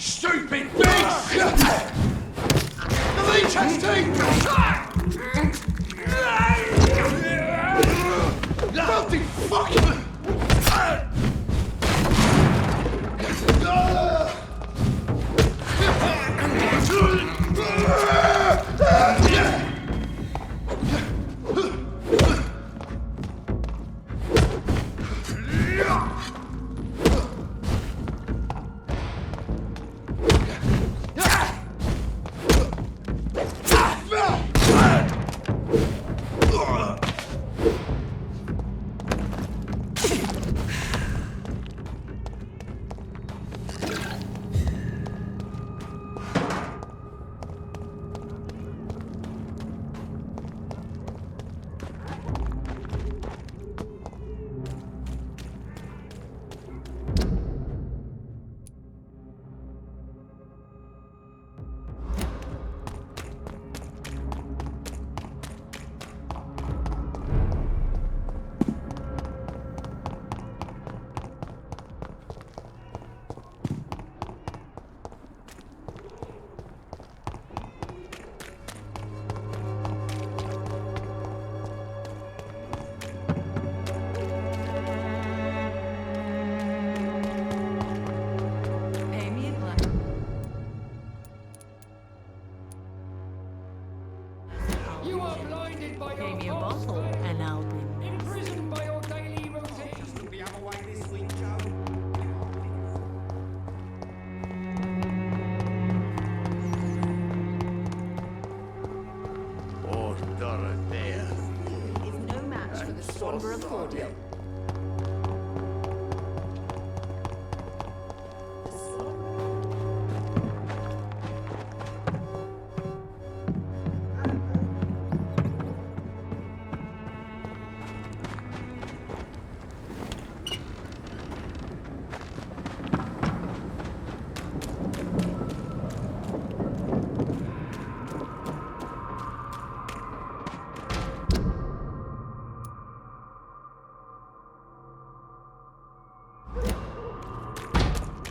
Stupid beast! The leech has teeth! Bloody fucking...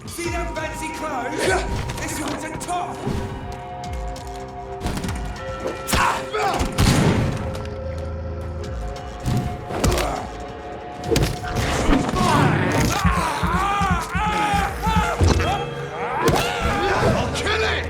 See them fancy clothes? This one's a top! I'll kill it!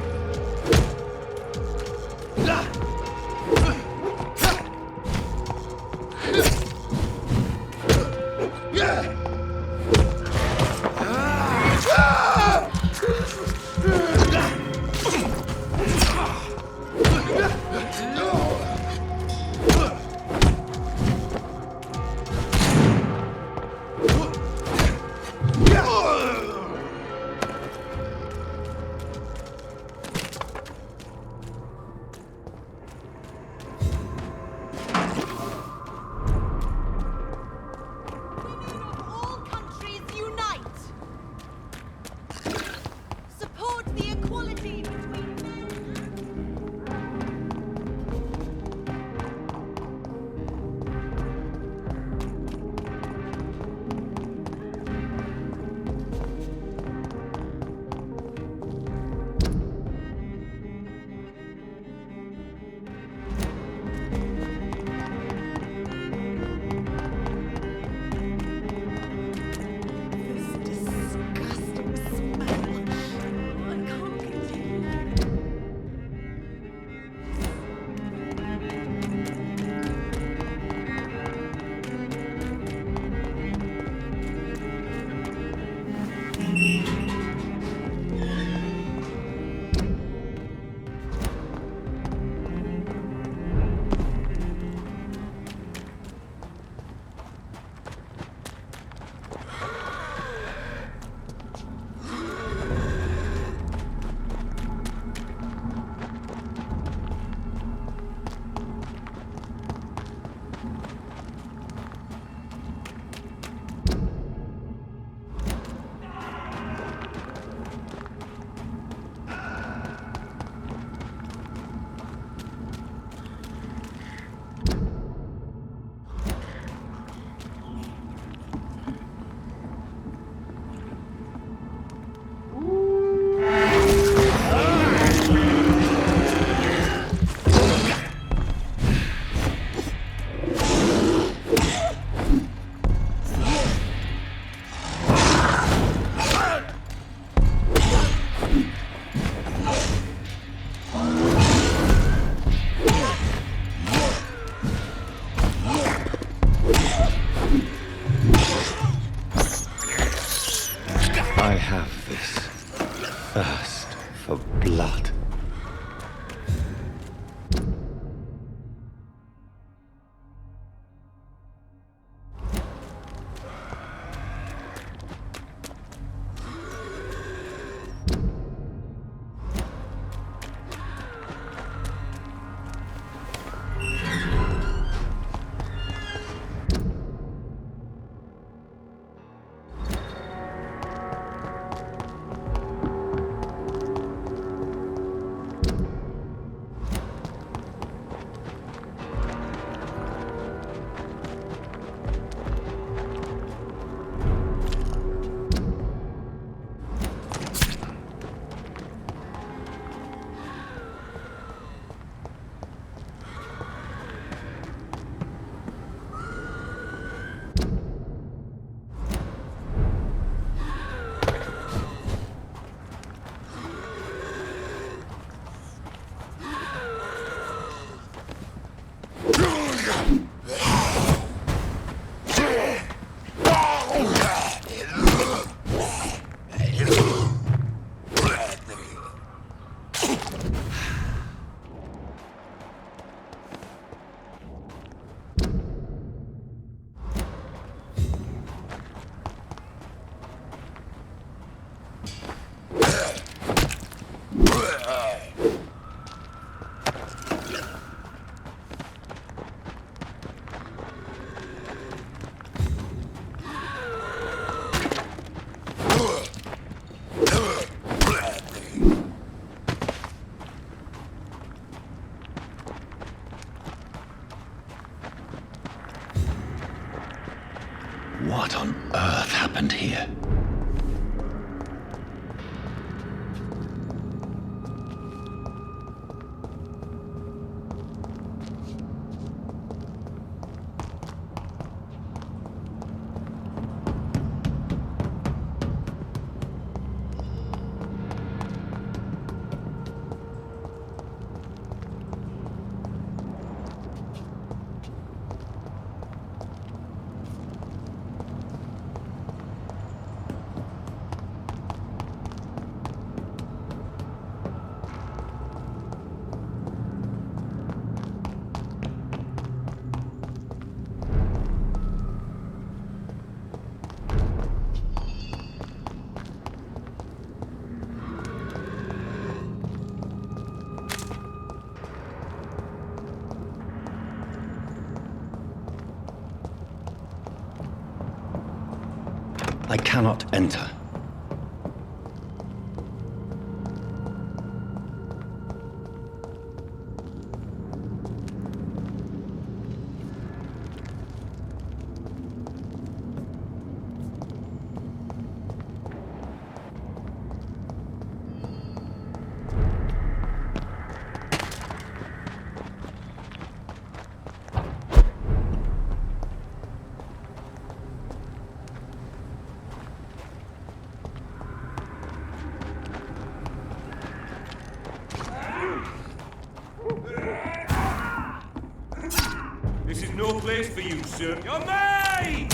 blood. What on earth happened here? I cannot enter. This is no place for you, sir. You're mine!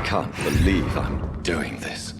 can't believe I'm doing this.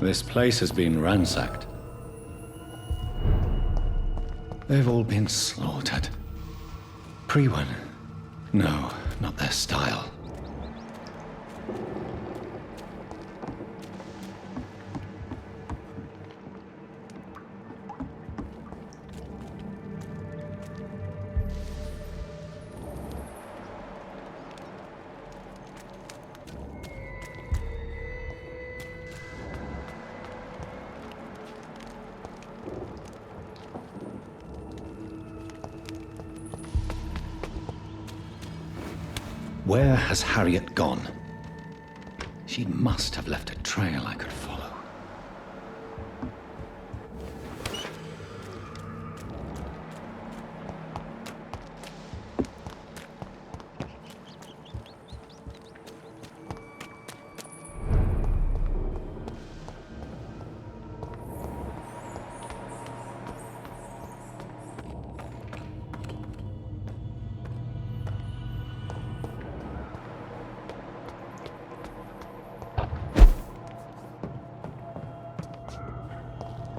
This place has been ransacked. They've all been slaughtered. Pre-one? No, not their style. Where has Harriet gone? She must have left a trail I could follow.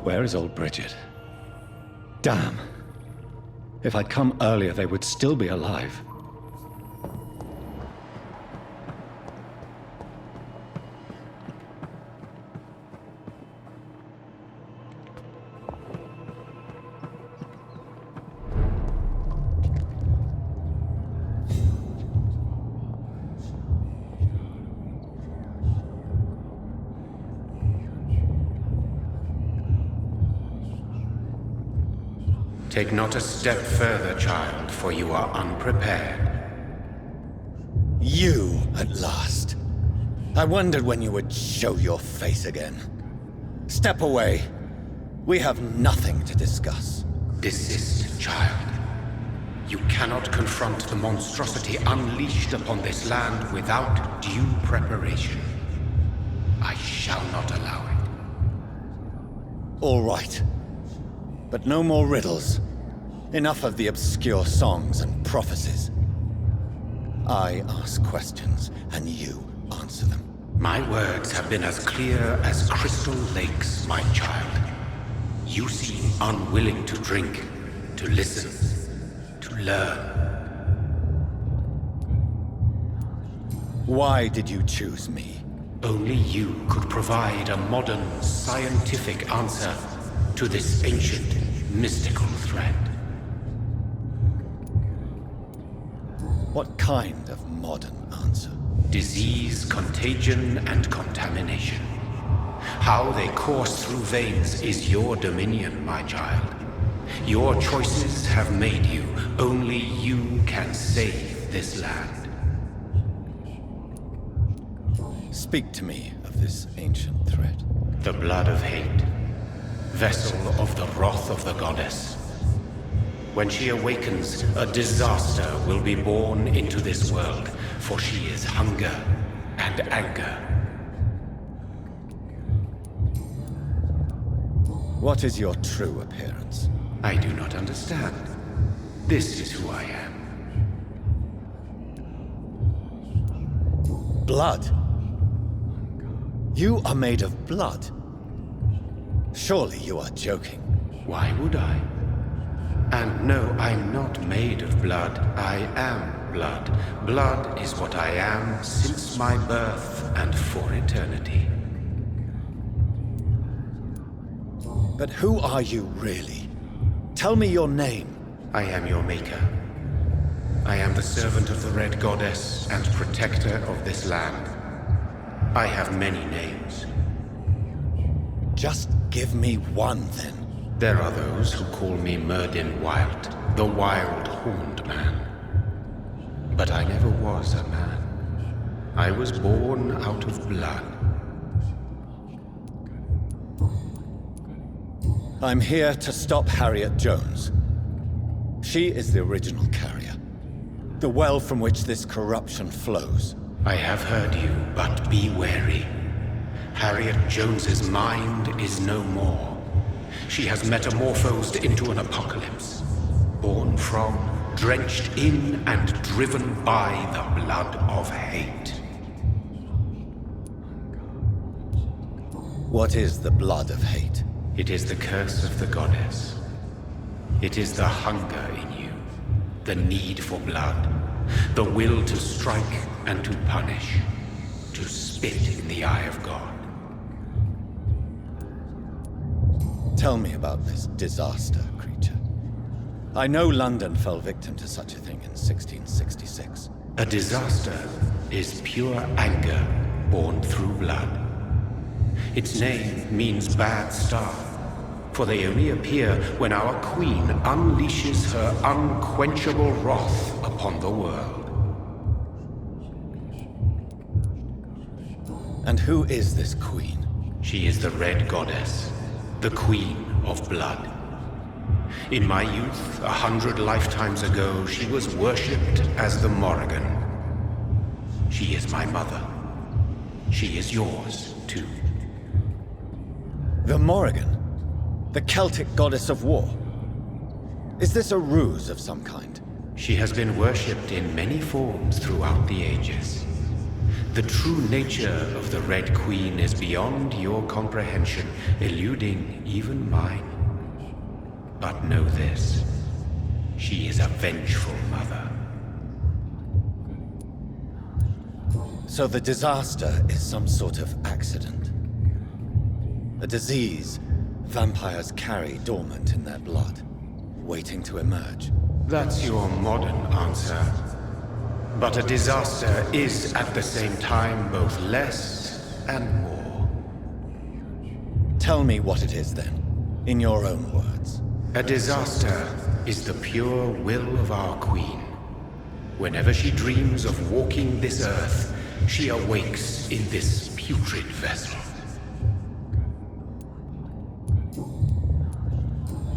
Where is old Bridget? Damn. If I'd come earlier, they would still be alive. Take not a step further, child, for you are unprepared. You, at last. I wondered when you would show your face again. Step away. We have nothing to discuss. Desist, child. You cannot confront the monstrosity unleashed upon this land without due preparation. I shall not allow it. All right. But no more riddles. Enough of the obscure songs and prophecies. I ask questions, and you answer them. My words have been as clear as crystal lakes, my child. You seem unwilling to drink, to listen, to learn. Why did you choose me? Only you could provide a modern, scientific answer to this ancient, mystical threat. What kind of modern answer? Disease, contagion, and contamination. How they course through veins is your dominion, my child. Your choices have made you. Only you can save this land. Speak to me of this ancient threat. The blood of hate. Vessel of the wrath of the goddess. When she awakens, a disaster will be born into this world, for she is hunger and anger. What is your true appearance? I do not understand. This is who I am. Blood? You are made of blood? Surely you are joking. Why would I? And no, I'm not made of blood. I am blood. Blood is what I am since my birth and for eternity. But who are you really? Tell me your name. I am your maker. I am the servant of the Red Goddess and protector of this land. I have many names. Just give me one, then. There are those who call me Myrddin Wylde, the wild horned man. But I never was a man. I was born out of blood. I'm here to stop Harriet Jones. She is the original carrier. The well from which this corruption flows. I have heard you, but be wary. Harriet Jones's mind is no more. She has metamorphosed into an apocalypse. Born from, drenched in, and driven by the blood of hate. What is the blood of hate? It is the curse of the goddess. It is the hunger in you, the need for blood, the will to strike and to punish, to spit in the eye of God. Tell me about this disaster, creature. I know London fell victim to such a thing in 1666. A disaster is pure anger born through blood. Its name means bad star, for they only appear when our queen unleashes her unquenchable wrath upon the world. And who is this queen? She is the Red Goddess, the Queen of Blood. In my youth, 100 lifetimes ago, she was worshipped as the Morrigan. She is my mother. She is yours, too. The Morrigan? The Celtic goddess of war? Is this a ruse of some kind? She has been worshipped in many forms throughout the ages. The true nature of the Red Queen is beyond your comprehension, eluding even mine. But know this, she is a vengeful mother. So the disaster is some sort of accident. A disease vampires carry dormant in their blood, waiting to emerge. That's your modern answer. But a disaster is at the same time both less and more. Tell me what it is then, in your own words. A disaster is the pure will of our queen. Whenever she dreams of walking this earth, she awakes in this putrid vessel.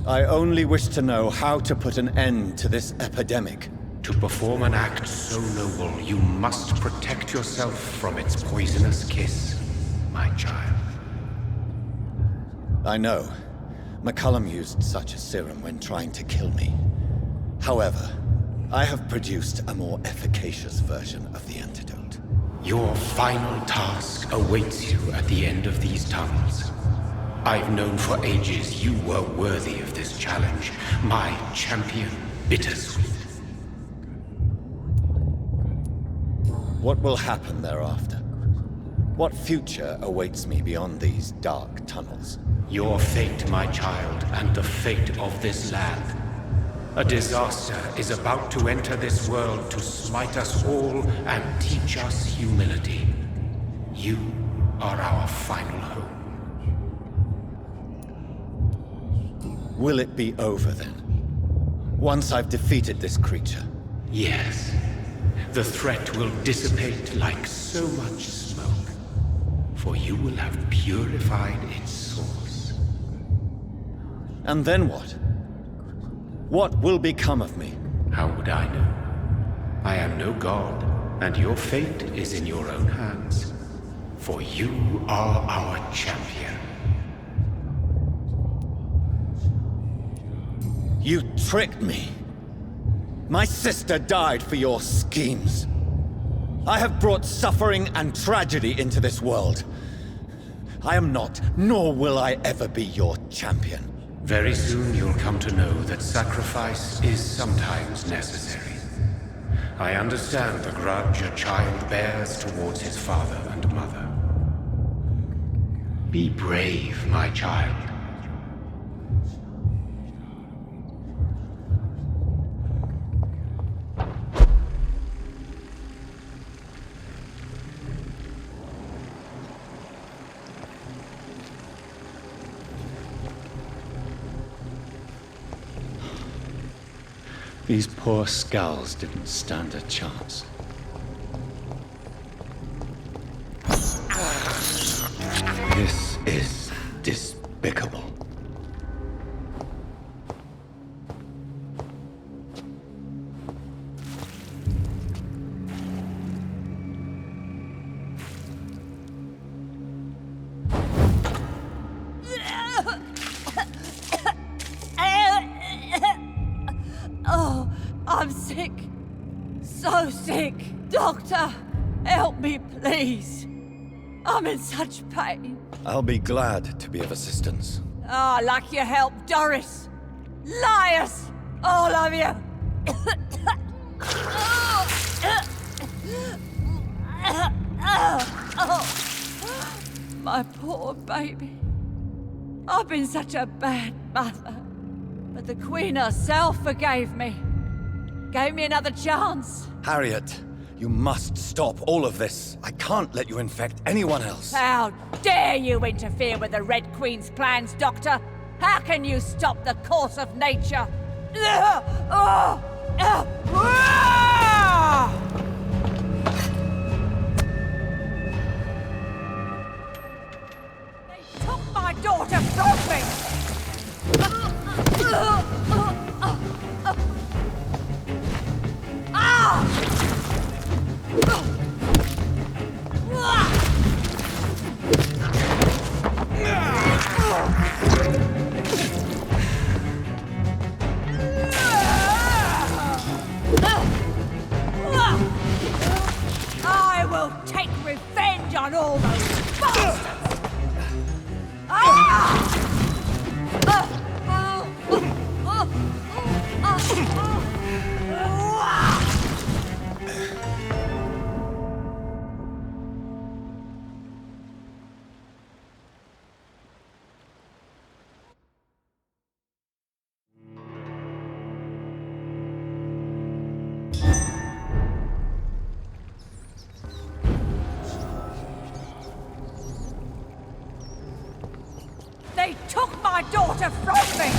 I only wish to know how to put an end to this epidemic. To perform an act so noble, you must protect yourself from its poisonous kiss, my child. I know. McCullum used such a serum when trying to kill me. However, I have produced a more efficacious version of the antidote. Your final task awaits you at the end of these tunnels. I've known for ages you were worthy of this challenge, my champion, Bittersweet. What will happen thereafter? What future awaits me beyond these dark tunnels? Your fate, my child, and the fate of this land. A disaster is about to enter this world to smite us all and teach us humility. You are our final hope. Will it be over then? Once I've defeated this creature? Yes. The threat will dissipate like so much smoke, for you will have purified its source. And then what? What will become of me? How would I know? I am no god, and your fate is in your own hands, for you are our champion. You tricked me. My sister died for your schemes. I have brought suffering and tragedy into this world. I am not, nor will I ever be your champion. Very soon you'll come to know that sacrifice is sometimes necessary. I understand the grudge a child bears towards his father and mother. Be brave, my child. These poor skulls didn't stand a chance. This is despicable. Oh, I'm sick. So sick. Doctor, help me, please. I'm in such pain. I'll be glad to be of assistance. Ah, like your help, Doris. Liars! All of you! My poor baby. I've been such a bad mother. But the Queen herself forgave me. Gave me another chance. Harriet, you must stop all of this. I can't let you infect anyone else. How dare you interfere with the Red Queen's plans, Doctor? How can you stop the course of nature? They took my daughter from me! I will take revenge on all those bastards! They took my daughter from me!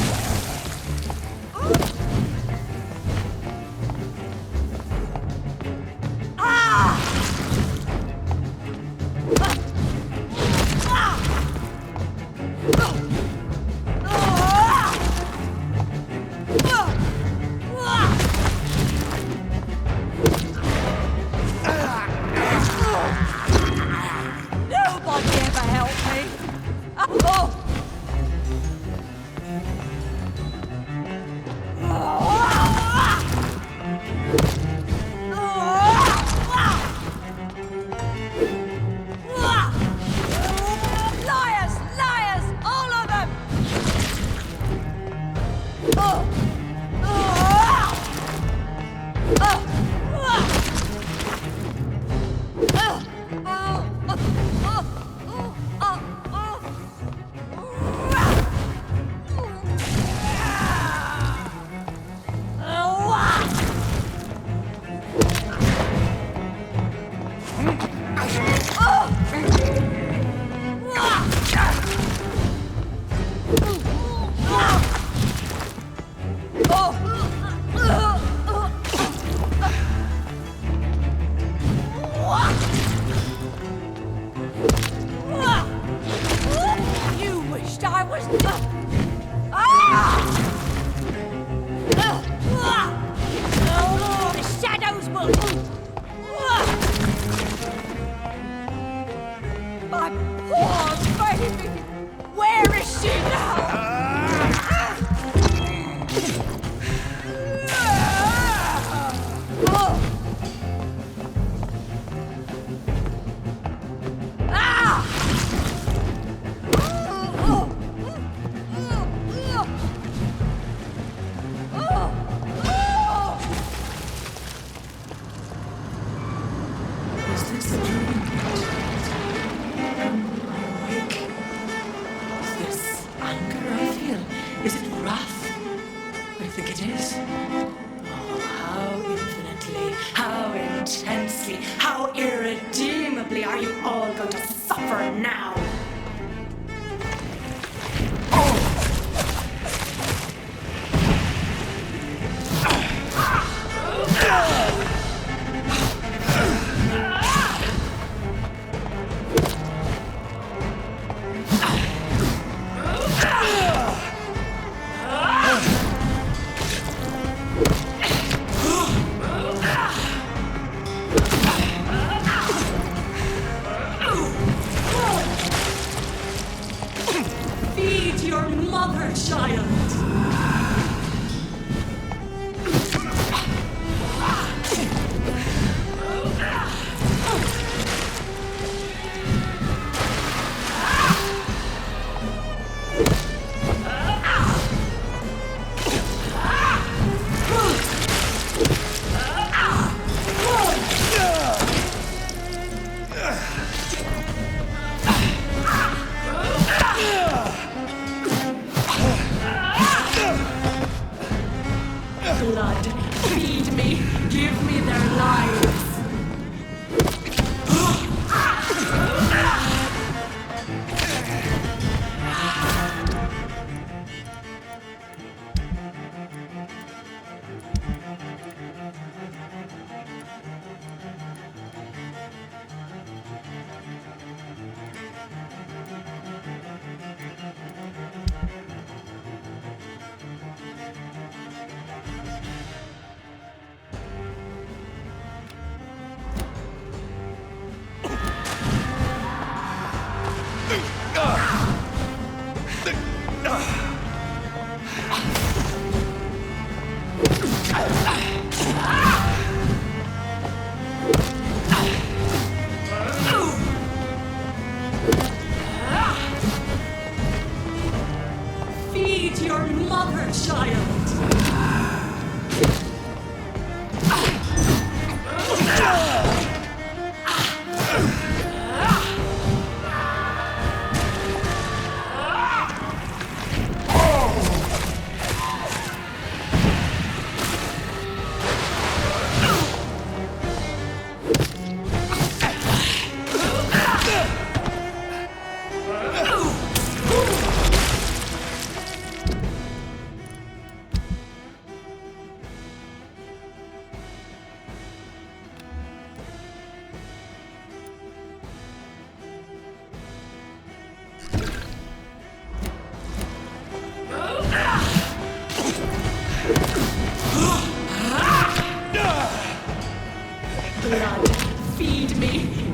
Nobody ever helped me! Liars! Liars! All of them! You wished I was dead. The shadows will. My poor baby. Where is she now? Is this a dream? Awake? Is this anger I feel? Is it wrath? I think it is. Oh, how infinitely, how intensely, how irredeemably are you all going to suffer now?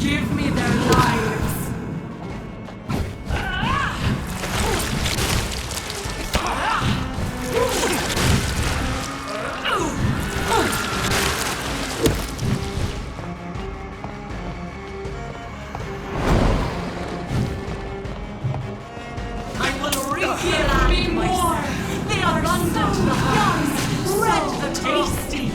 Give me their lives. I will refill me more. They are abundant, the young, red the tasty.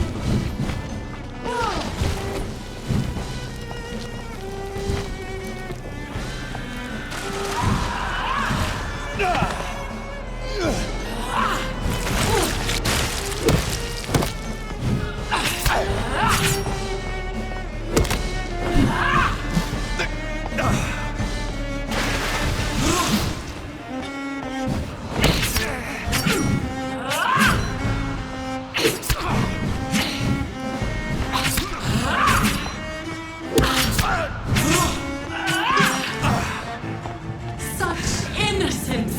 Such innocence,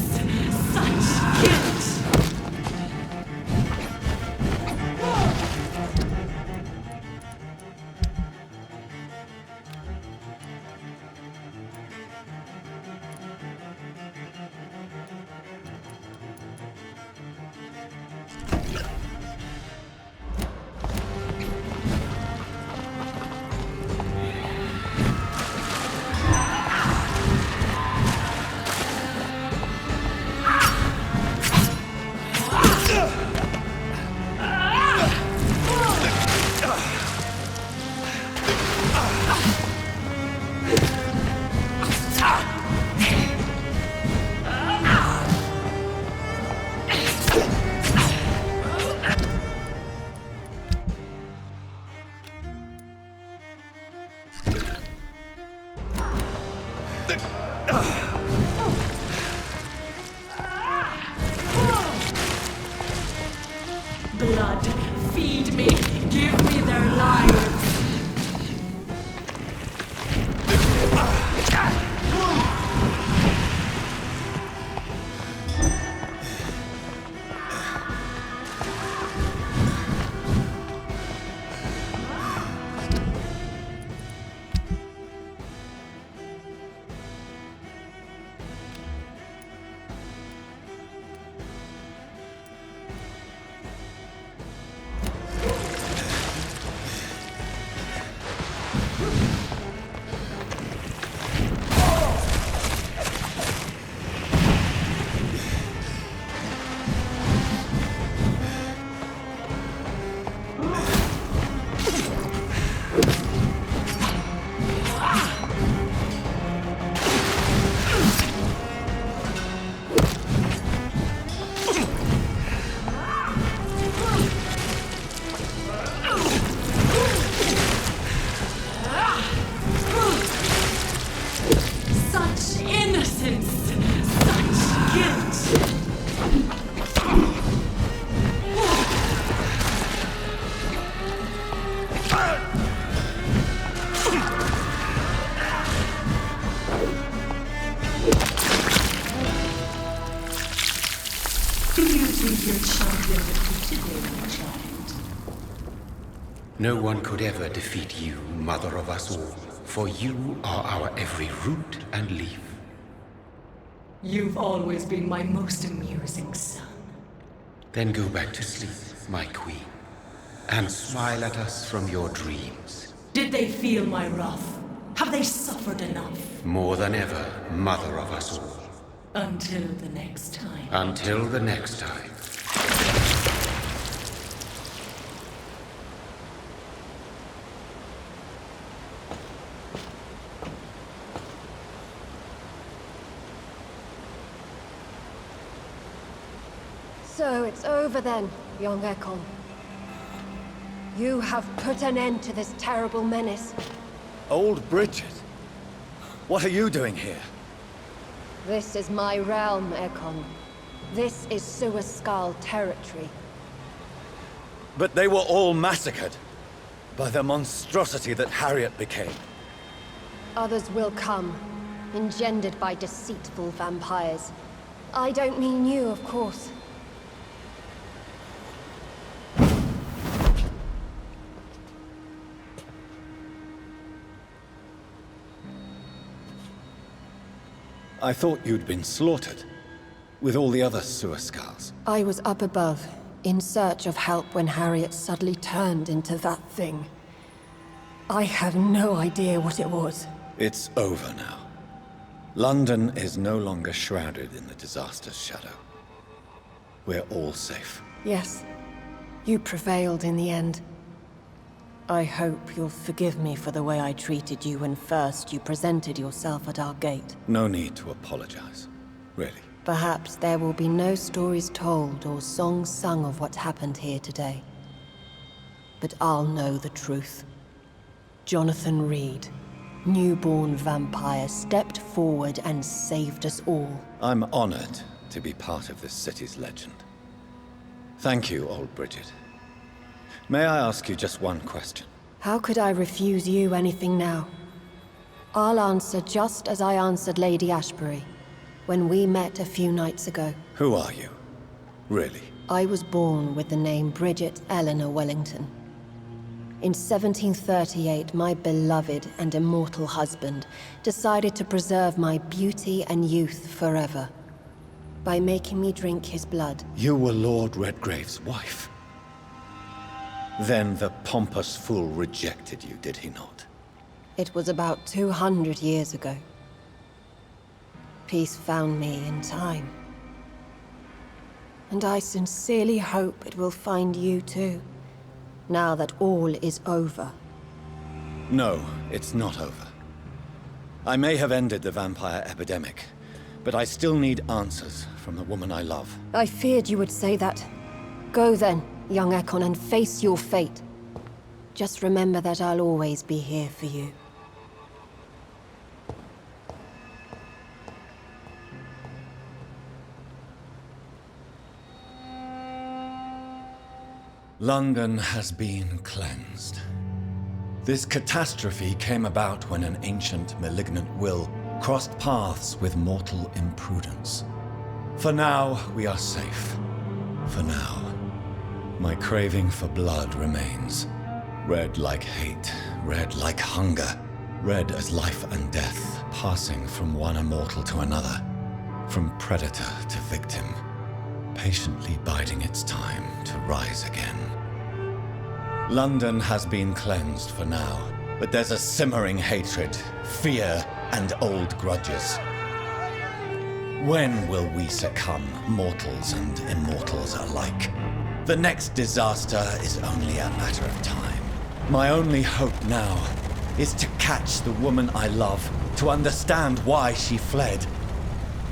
such guilt. Blood, feed me, give me their lives. Such innocence, such guilt. Do you think your champion defeated me, my child? No one could ever defeat you, mother of us all, for you are our every root and leaf. You've always been my most amusing son. Then go back to sleep, my queen, and smile at us from your dreams. Did they feel my wrath? Have they suffered enough? More than ever, mother of us all. Until the next time. Until the next time. So it's over then, young Ekon. You have put an end to this terrible menace. Old Bridget? What are you doing here? This is my realm, Ekon. This is Suaskal territory. But they were all massacred by the monstrosity that Harriet became. Others will come, engendered by deceitful vampires. I don't mean you, of course. I thought you'd been slaughtered, with all the other sewer skulls. I was up above, in search of help when Harriet suddenly turned into that thing. I have no idea what it was. It's over now. London is no longer shrouded in the disaster's shadow. We're all safe. Yes, you prevailed in the end. I hope you'll forgive me for the way I treated you when first you presented yourself at our gate. No need to apologize, really. Perhaps there will be no stories told or songs sung of what happened here today. But I'll know the truth. Jonathan Reed, newborn vampire, stepped forward and saved us all. I'm honored to be part of this city's legend. Thank you, old Bridget. May I ask you just one question? How could I refuse you anything now? I'll answer just as I answered Lady Ashbury when we met a few nights ago. Who are you? Really? I was born with the name Bridget Eleanor Wellington. In 1738, my beloved and immortal husband decided to preserve my beauty and youth forever by making me drink his blood. You were Lord Redgrave's wife. Then the pompous fool rejected you, did he not? It was about 200 years ago. Peace found me in time. And I sincerely hope it will find you too, now that all is over. No, it's not over. I may have ended the vampire epidemic, but I still need answers from the woman I love. I feared you would say that. Go then, young Ekon, and face your fate. Just remember that I'll always be here for you. London has been cleansed. This catastrophe came about when an ancient, malignant will crossed paths with mortal imprudence. For now, we are safe. For now. My craving for blood remains. Red like hate, red like hunger. Red as life and death, passing from one immortal to another. From predator to victim. Patiently biding its time to rise again. London has been cleansed for now, but there's a simmering hatred, fear, and old grudges. When will we succumb, mortals and immortals alike? The next disaster is only a matter of time. My only hope now is to catch the woman I love, to understand why she fled,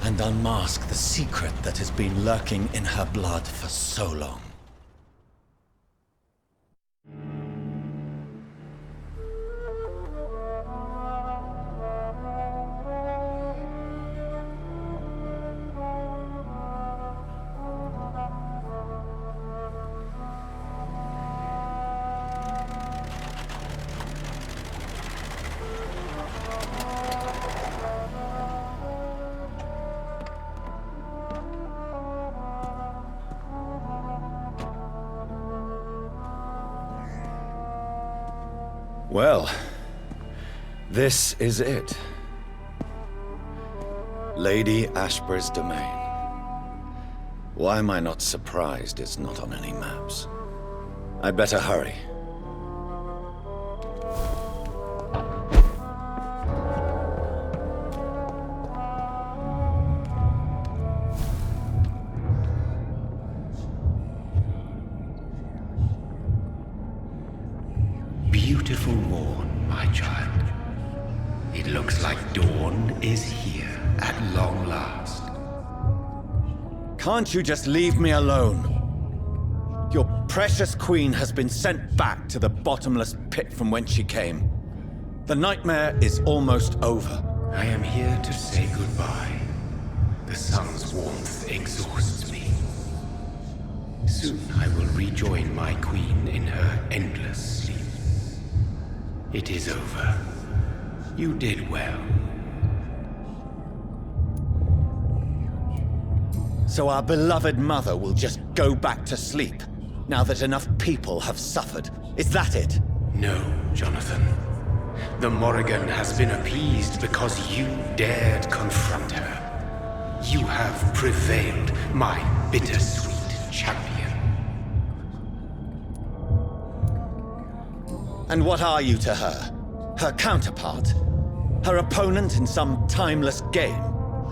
and unmask the secret that has been lurking in her blood for so long. Well, this is it. Lady Ashbury's domain. Why am I not surprised it's not on any maps? I'd better hurry. Beautiful morn, my child. It looks like dawn is here at long last. Can't you just leave me alone? Your precious queen has been sent back to the bottomless pit from whence she came. The nightmare is almost over. I am here to say goodbye. The sun's warmth exhausts me. Soon I will rejoin my queen in her endless sleep. It is over. You did well. So our beloved mother will just go back to sleep, now that enough people have suffered. Is that it? No, Jonathan. The Morrigan has been appeased because you dared confront her. You have prevailed, my bittersweet champion. And what are you to her? Her counterpart? Her opponent in some timeless game?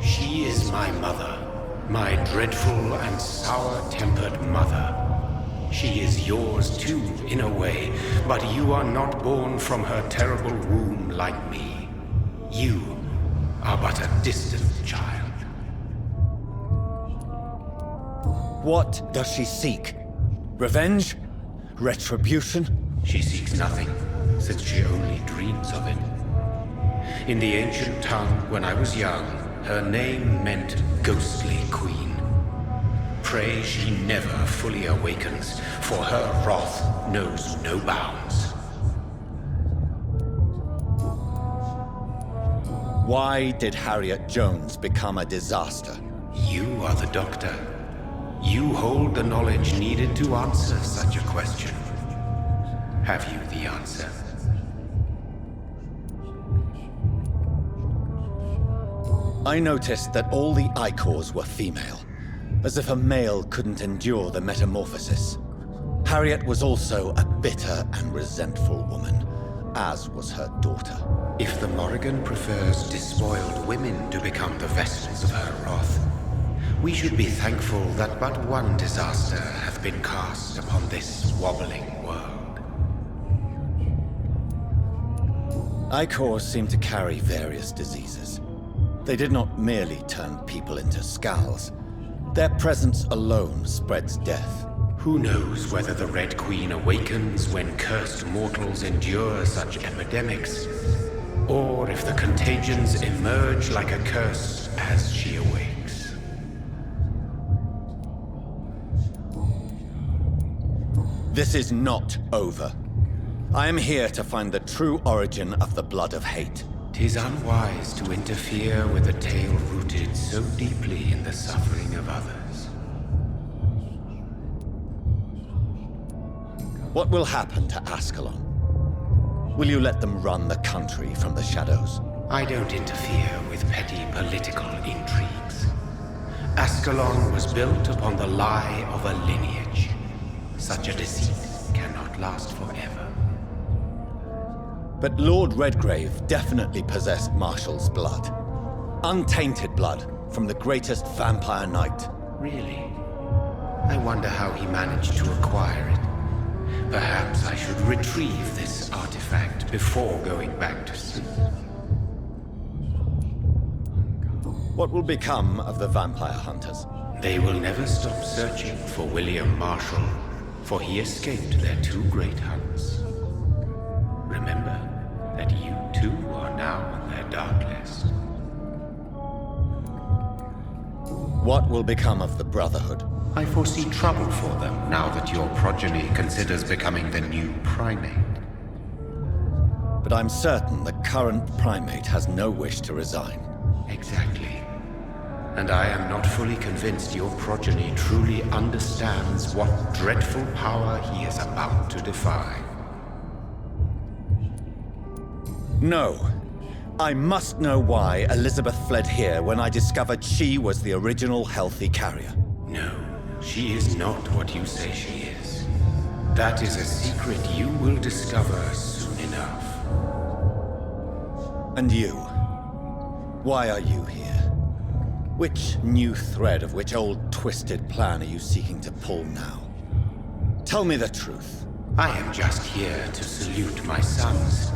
She is my mother. My dreadful and sour-tempered mother. She is yours too, in a way, but you are not born from her terrible womb like me. You are but a distant child. What does she seek? Revenge? Retribution? She seeks nothing, since she only dreams of it. In the ancient tongue, when I was young, her name meant Ghostly Queen. Pray she never fully awakens, for her wrath knows no bounds. Why did Harriet Jones become a disaster? You are the doctor. You hold the knowledge needed to answer such a question. Have you the answer? I noticed that all the Icors were female, as if a male couldn't endure the metamorphosis. Harriet was also a bitter and resentful woman, as was her daughter. If the Morrigan prefers despoiled women to become the vessels of her wrath, we should be thankful that but one disaster hath been cast upon this wobbling world. Icors seem to carry various diseases. They did not merely turn people into skulls. Their presence alone spreads death. Who knows whether the Red Queen awakens when cursed mortals endure such epidemics, or if the contagions emerge like a curse as she awakes. This is not over. I am here to find the true origin of the blood of hate. 'Tis unwise to interfere with a tale rooted so deeply in the suffering of others. What will happen to Ascalon? Will you let them run the country from the shadows? I don't interfere with petty political intrigues. Ascalon was built upon the lie of a lineage. Such a deceit cannot last forever. But Lord Redgrave definitely possessed Marshall's blood. Untainted blood from the greatest vampire knight. Really? I wonder how he managed to acquire it. Perhaps I should retrieve this artifact before going back to sleep. What will become of the vampire hunters? They will never stop searching for William Marshall, for he escaped their two great hunts. Remember that you too are now on their dark list. What will become of the Brotherhood? I foresee trouble for them now that your progeny considers becoming the new primate. But I'm certain the current primate has no wish to resign. Exactly. And I am not fully convinced your progeny truly understands what dreadful power he is about to defy. No. I must know why Elizabeth fled here when I discovered she was the original healthy carrier. No, she is not what you say she is. That is a secret you will discover soon enough. And you? Why are you here? Which new thread of which old twisted plan are you seeking to pull now? Tell me the truth. I am just here to salute my sons,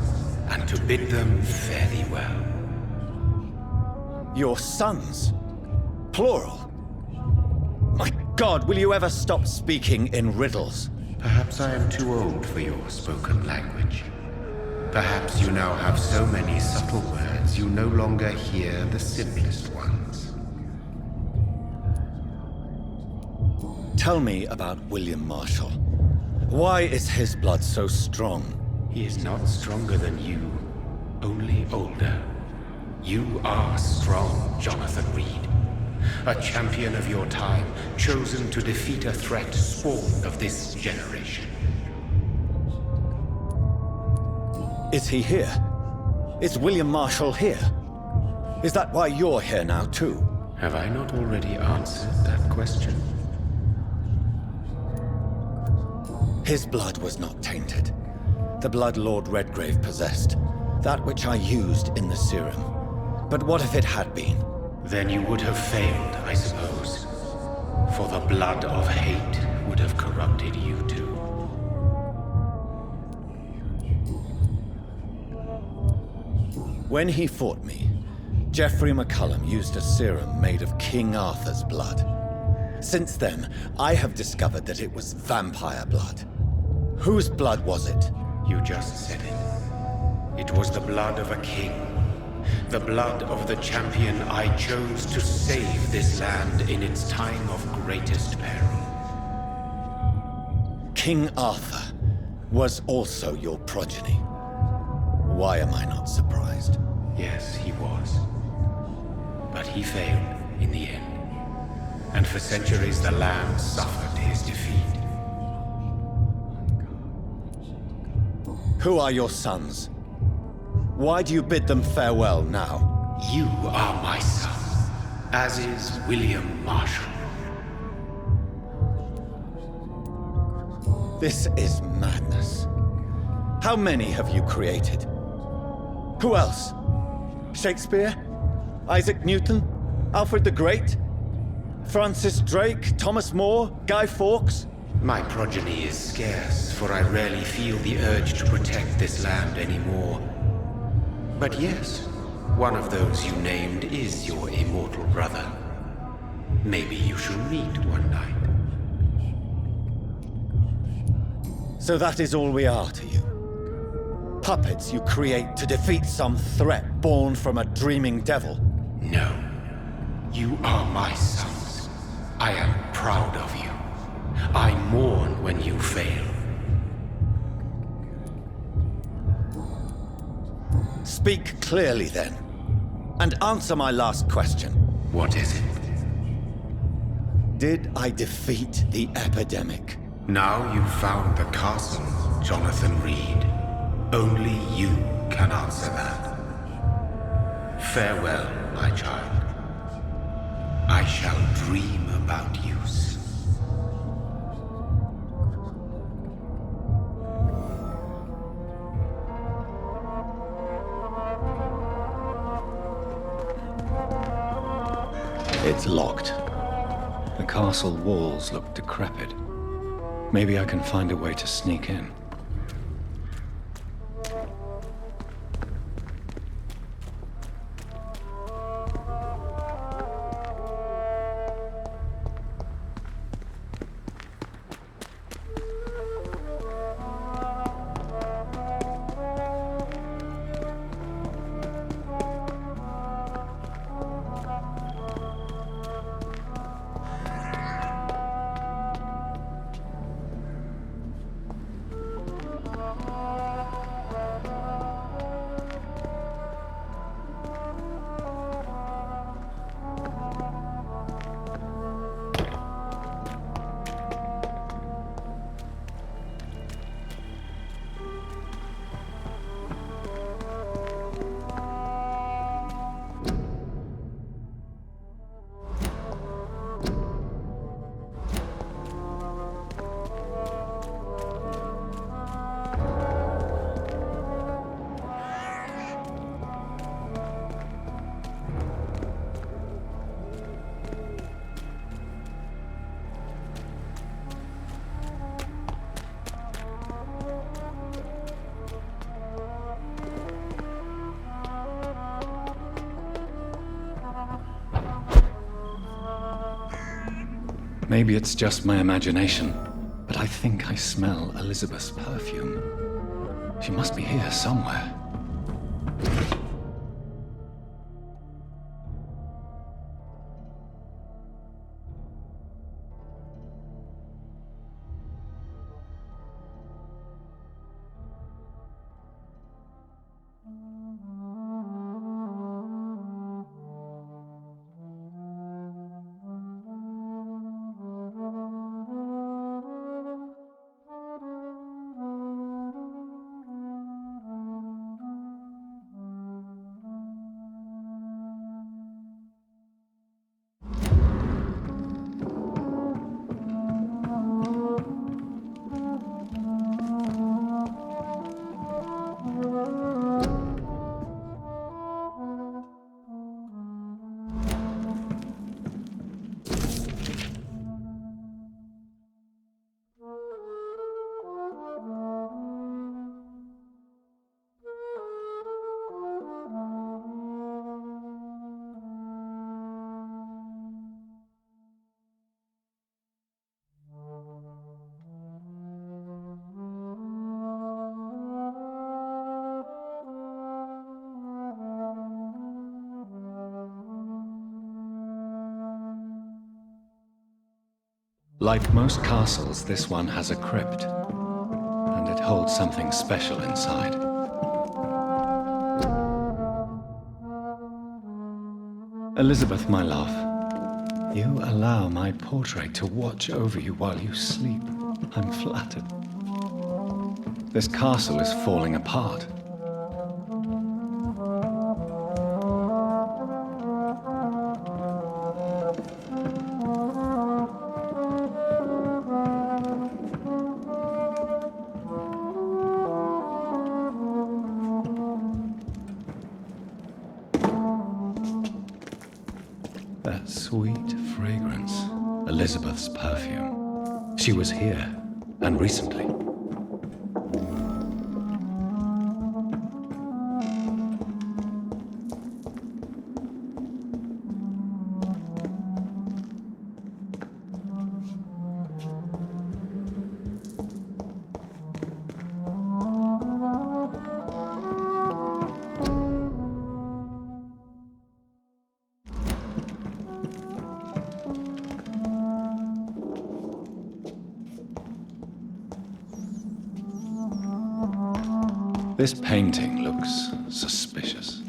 and to bid them fare thee well. Your sons? Plural? My God, will you ever stop speaking in riddles? Perhaps I am too old for your spoken language. Perhaps you now have so many subtle words you no longer hear the simplest ones. Tell me about William Marshall. Why is his blood so strong? He is not stronger than you, only older. You are strong, Jonathan Reed. A champion of your time, chosen to defeat a threat spawned of this generation. Is he here? Is William Marshall here? Is that why you're here now, too? Have I not already answered that question? His blood was not tainted. The blood Lord Redgrave possessed. That which I used in the serum. But what if it had been? Then you would have failed, I suppose. For the blood of hate would have corrupted you too. When he fought me, Geoffrey McCullum used a serum made of King Arthur's blood. Since then, I have discovered that it was vampire blood. Whose blood was it? You just said it. It was the blood of a king. The blood of the champion I chose to save this land in its time of greatest peril. King Arthur was also your progeny. Why am I not surprised? Yes, he was. But he failed in the end. And for centuries the land suffered his defeat. Who are your sons? Why do you bid them farewell now? You are my son, as is William Marshall. This is madness. How many have you created? Who else? Shakespeare? Isaac Newton? Alfred the Great? Francis Drake? Thomas More? Guy Fawkes? My progeny is scarce, for I rarely feel the urge to protect this land anymore. But yes, one of those you named is your immortal brother. Maybe you shall meet one night. So that is all we are to you? Puppets you create to defeat some threat born from a dreaming devil? No. You are my sons. I am proud of you. I mourn when you fail. Speak clearly then, and answer my last question. What is it? Did I defeat the epidemic? Now you've found the castle, Jonathan Reed. Only you can answer that. Farewell, my child. I shall dream about you soon. It's locked. The castle walls look decrepit. Maybe I can find a way to sneak in. Maybe it's just my imagination, but I think I smell Elizabeth's perfume. She must be here somewhere. Like most castles, this one has a crypt, and it holds something special inside. Elizabeth, my love, you allow my portrait to watch over you while you sleep. I'm flattered. This castle is falling apart. That sweet fragrance, Elizabeth's perfume. She was here, and recently. This painting looks suspicious.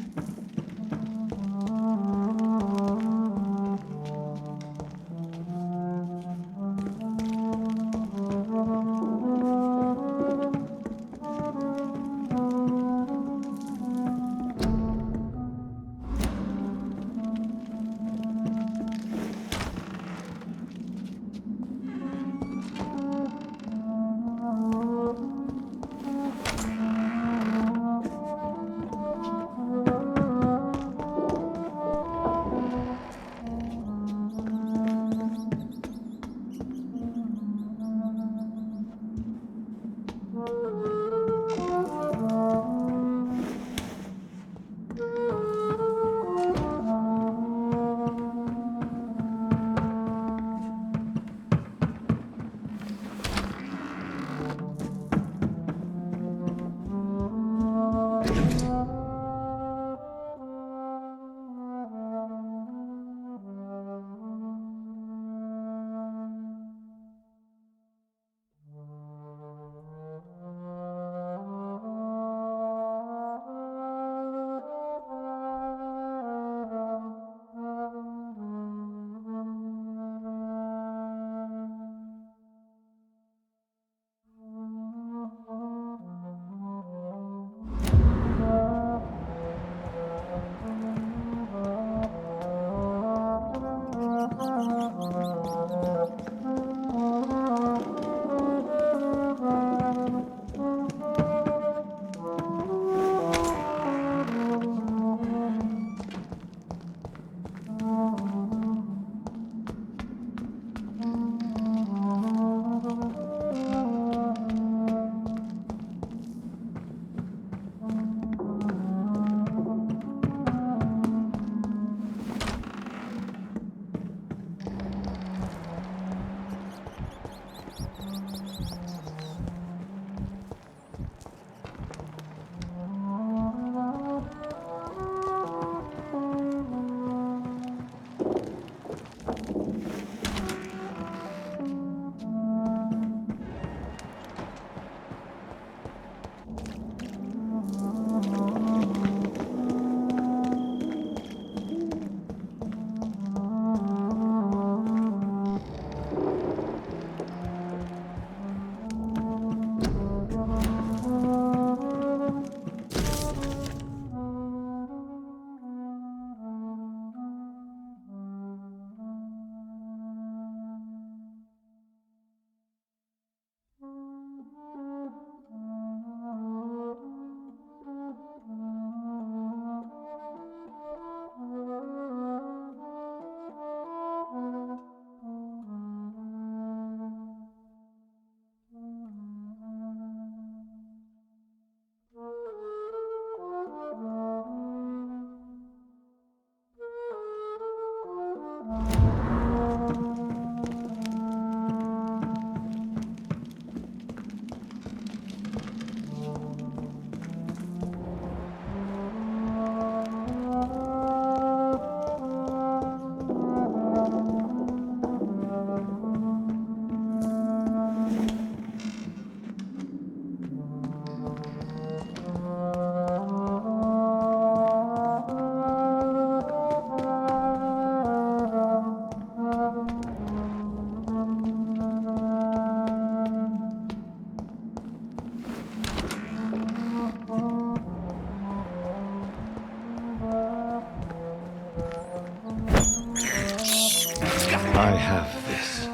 I have this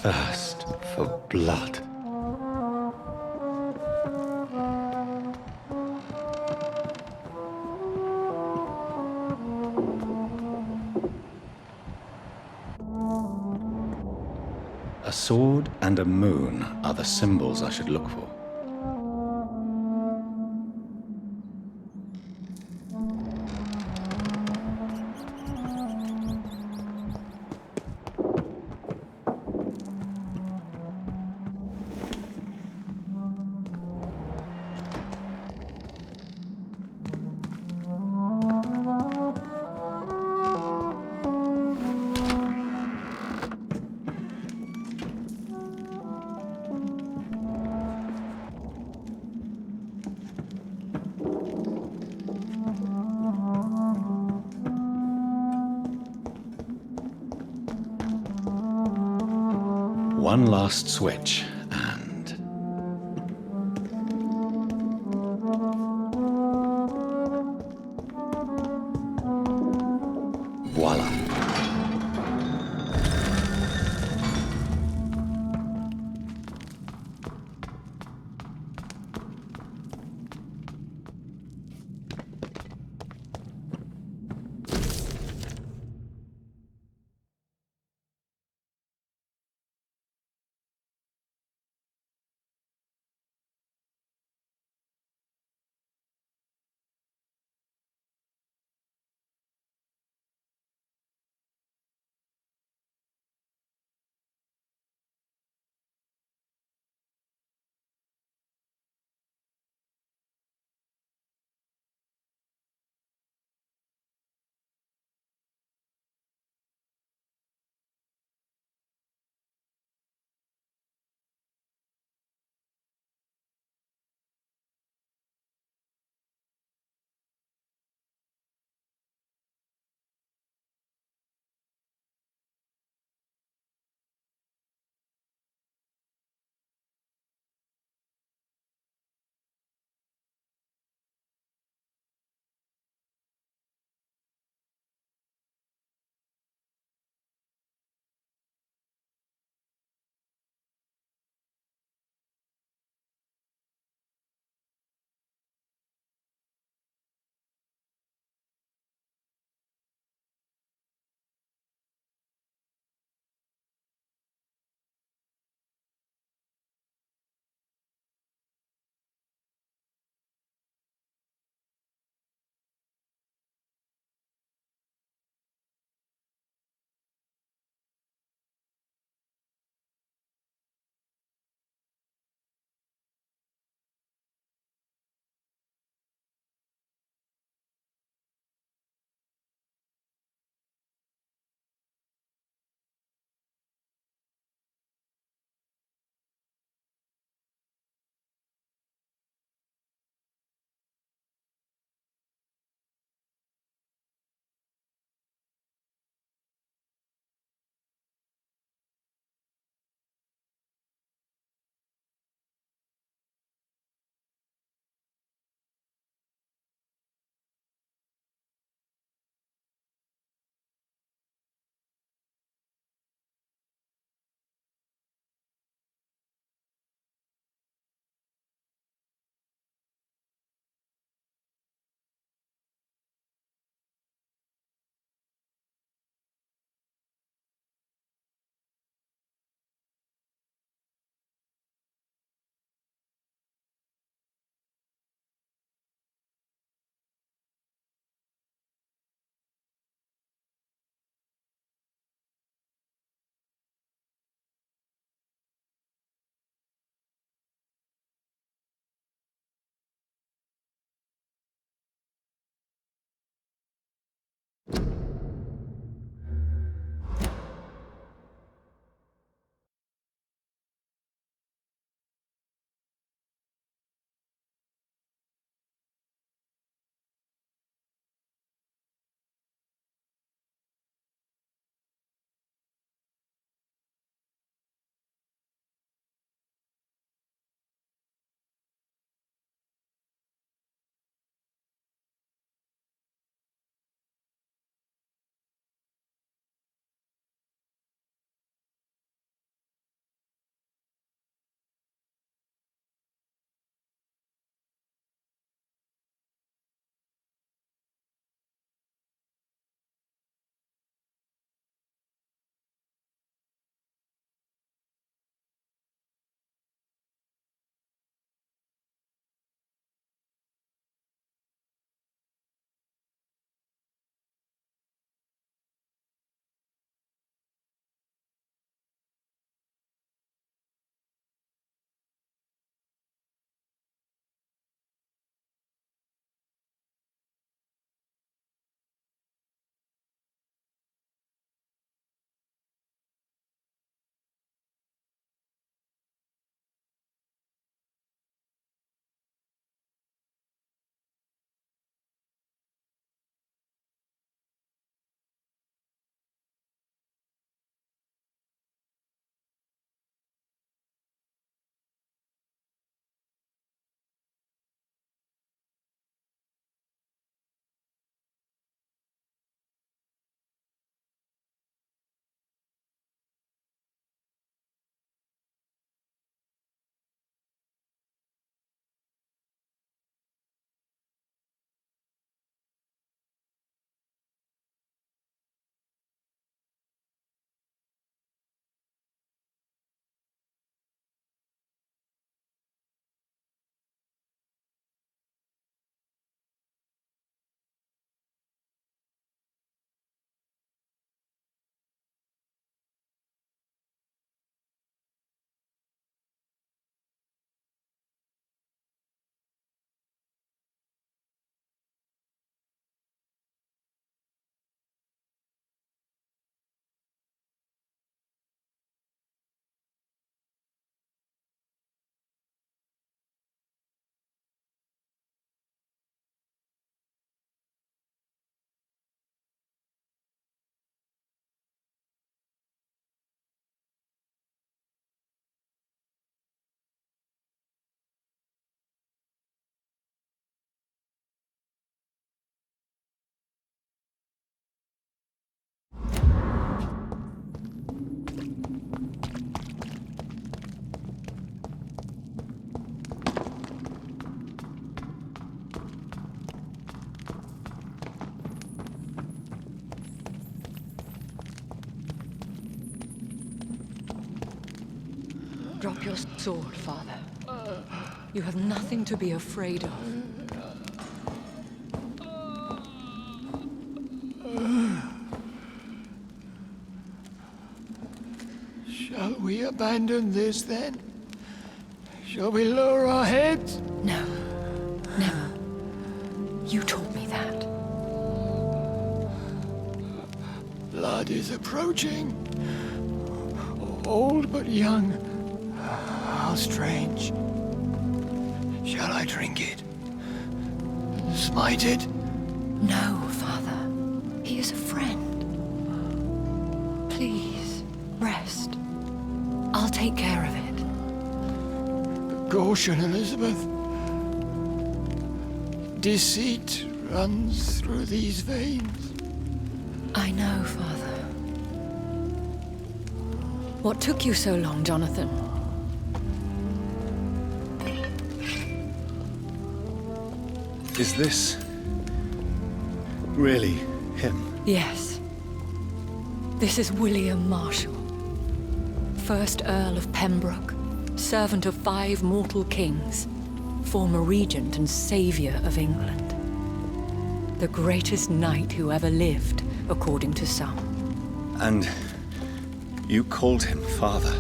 thirst for blood. A sword and a moon are the symbols I should look for. One last switch, and... voila. Drop your sword, Father. You have nothing to be afraid of. Shall we abandon this then? Shall we lower our heads? No. Never. You taught me that. Blood is approaching. Old but young. How strange. Shall I drink it? Smite it? No, Father. He is a friend. Please, rest. I'll take care of it. Caution, Elizabeth. Deceit runs through these veins. I know, Father. What took you so long, Jonathan? Is this really him? Yes. This is William Marshall, 1st Earl of Pembroke, servant of 5 mortal kings, former regent and savior of England. The greatest knight who ever lived, according to some. And you called him father.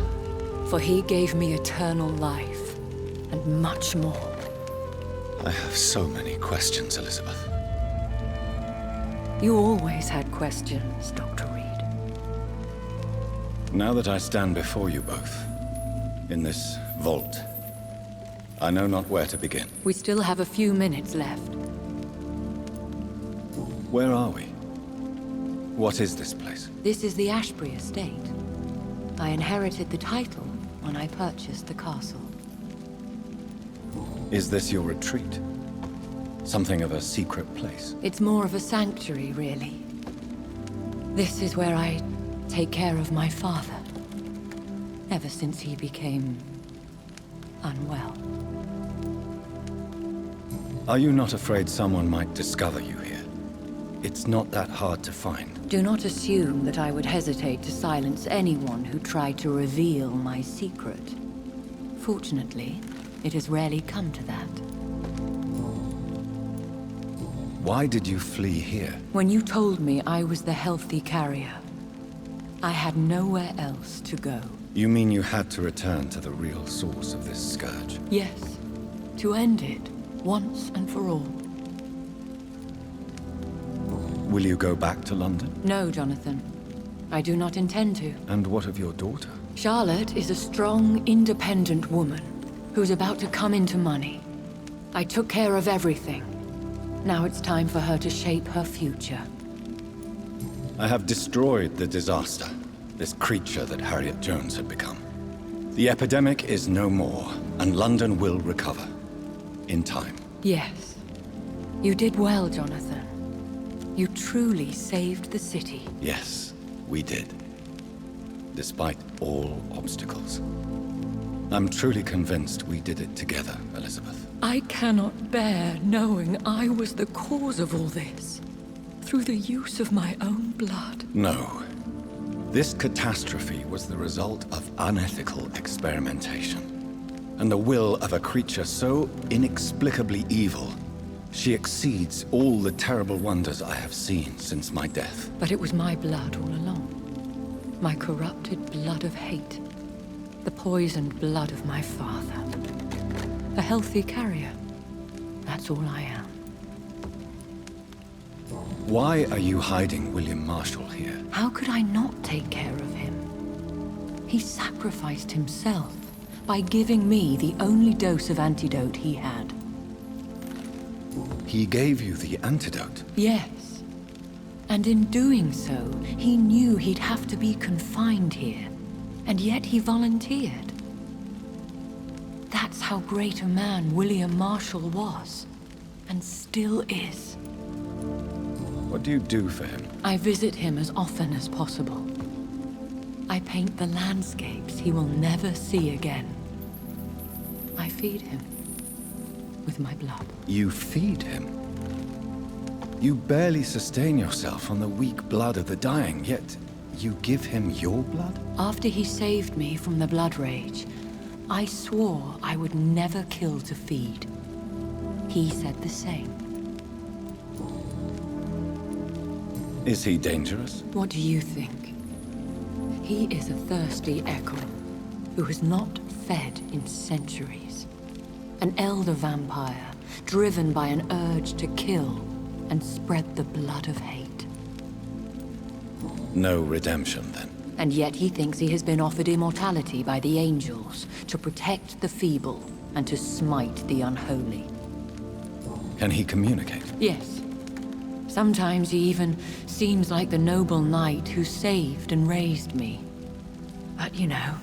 For he gave me eternal life, and much more. I have so many questions, Elizabeth. You always had questions, Dr. Reed. Now that I stand before you both, in this vault, I know not where to begin. We still have a few minutes left. Where are we? What is this place? This is the Ashbury estate. I inherited the title when I purchased the castle. Is this your retreat? Something of a secret place? It's more of a sanctuary, really. This is where I take care of my father. Ever since he became unwell. Are you not afraid someone might discover you here? It's not that hard to find. Do not assume that I would hesitate to silence anyone who tried to reveal my secret. Fortunately, it has rarely come to that. Why did you flee here? When you told me I was the healthy carrier, I had nowhere else to go. You mean you had to return to the real source of this scourge? Yes, to end it, once and for all. Will you go back to London? No, Jonathan. I do not intend to. And what of your daughter? Charlotte is a strong, independent woman who's about to come into money. I took care of everything. Now it's time for her to shape her future. I have destroyed the disaster, this creature that Harriet Jones had become. The epidemic is no more, and London will recover. In time. Yes. You did well, Jonathan. You truly saved the city. Yes, we did. Despite all obstacles. I'm truly convinced we did it together, Elizabeth. I cannot bear knowing I was the cause of all this. Through the use of my own blood. No. This catastrophe was the result of unethical experimentation. And the will of a creature so inexplicably evil, she exceeds all the terrible wonders I have seen since my death. But it was my blood all along. My corrupted blood of hate. The poisoned blood of my father. A healthy carrier. That's all I am. Why are you hiding William Marshall here? How could I not take care of him? He sacrificed himself by giving me the only dose of antidote he had. He gave you the antidote? Yes. And in doing so, he knew he'd have to be confined here. And yet he volunteered. That's how great a man William Marshall was. And still is. What do you do for him? I visit him as often as possible. I paint the landscapes he will never see again. I feed him with my blood. You feed him? You barely sustain yourself on the weak blood of the dying, yet you give him your blood? After he saved me from the blood rage, I swore I would never kill to feed. He said the same. Is he dangerous? What do you think? He is a thirsty echo who has not fed in centuries. An elder vampire, driven by an urge to kill and spread the blood of hate. No redemption, then? And yet he thinks he has been offered immortality by the angels to protect the feeble and to smite the unholy. Can he communicate? Yes. Sometimes he even seems like the noble knight who saved and raised me. But you know,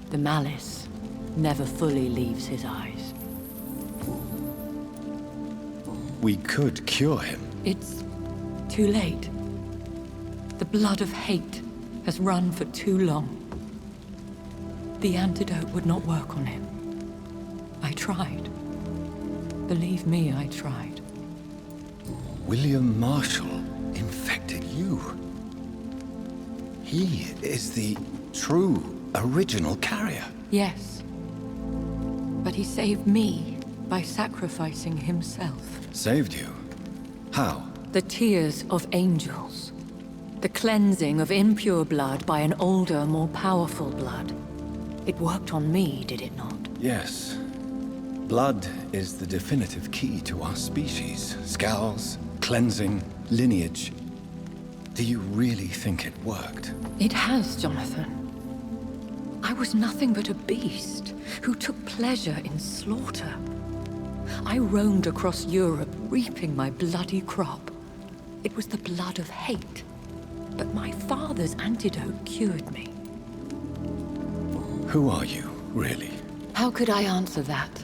the malice never fully leaves his eyes. We could cure him. It's too late. The blood of hate has run for too long. The antidote would not work on him. I tried. Believe me, I tried. William Marshall infected you. He is the true, original carrier. Yes. But he saved me by sacrificing himself. Saved you? How? The tears of angels. The cleansing of impure blood by an older, more powerful blood. It worked on me, did it not? Yes. Blood is the definitive key to our species. Scowls, cleansing, lineage. Do you really think it worked? It has, Jonathan. I was nothing but a beast who took pleasure in slaughter. I roamed across Europe, reaping my bloody crop. It was the blood of hate. But my father's antidote cured me. Who are you, really? How could I answer that?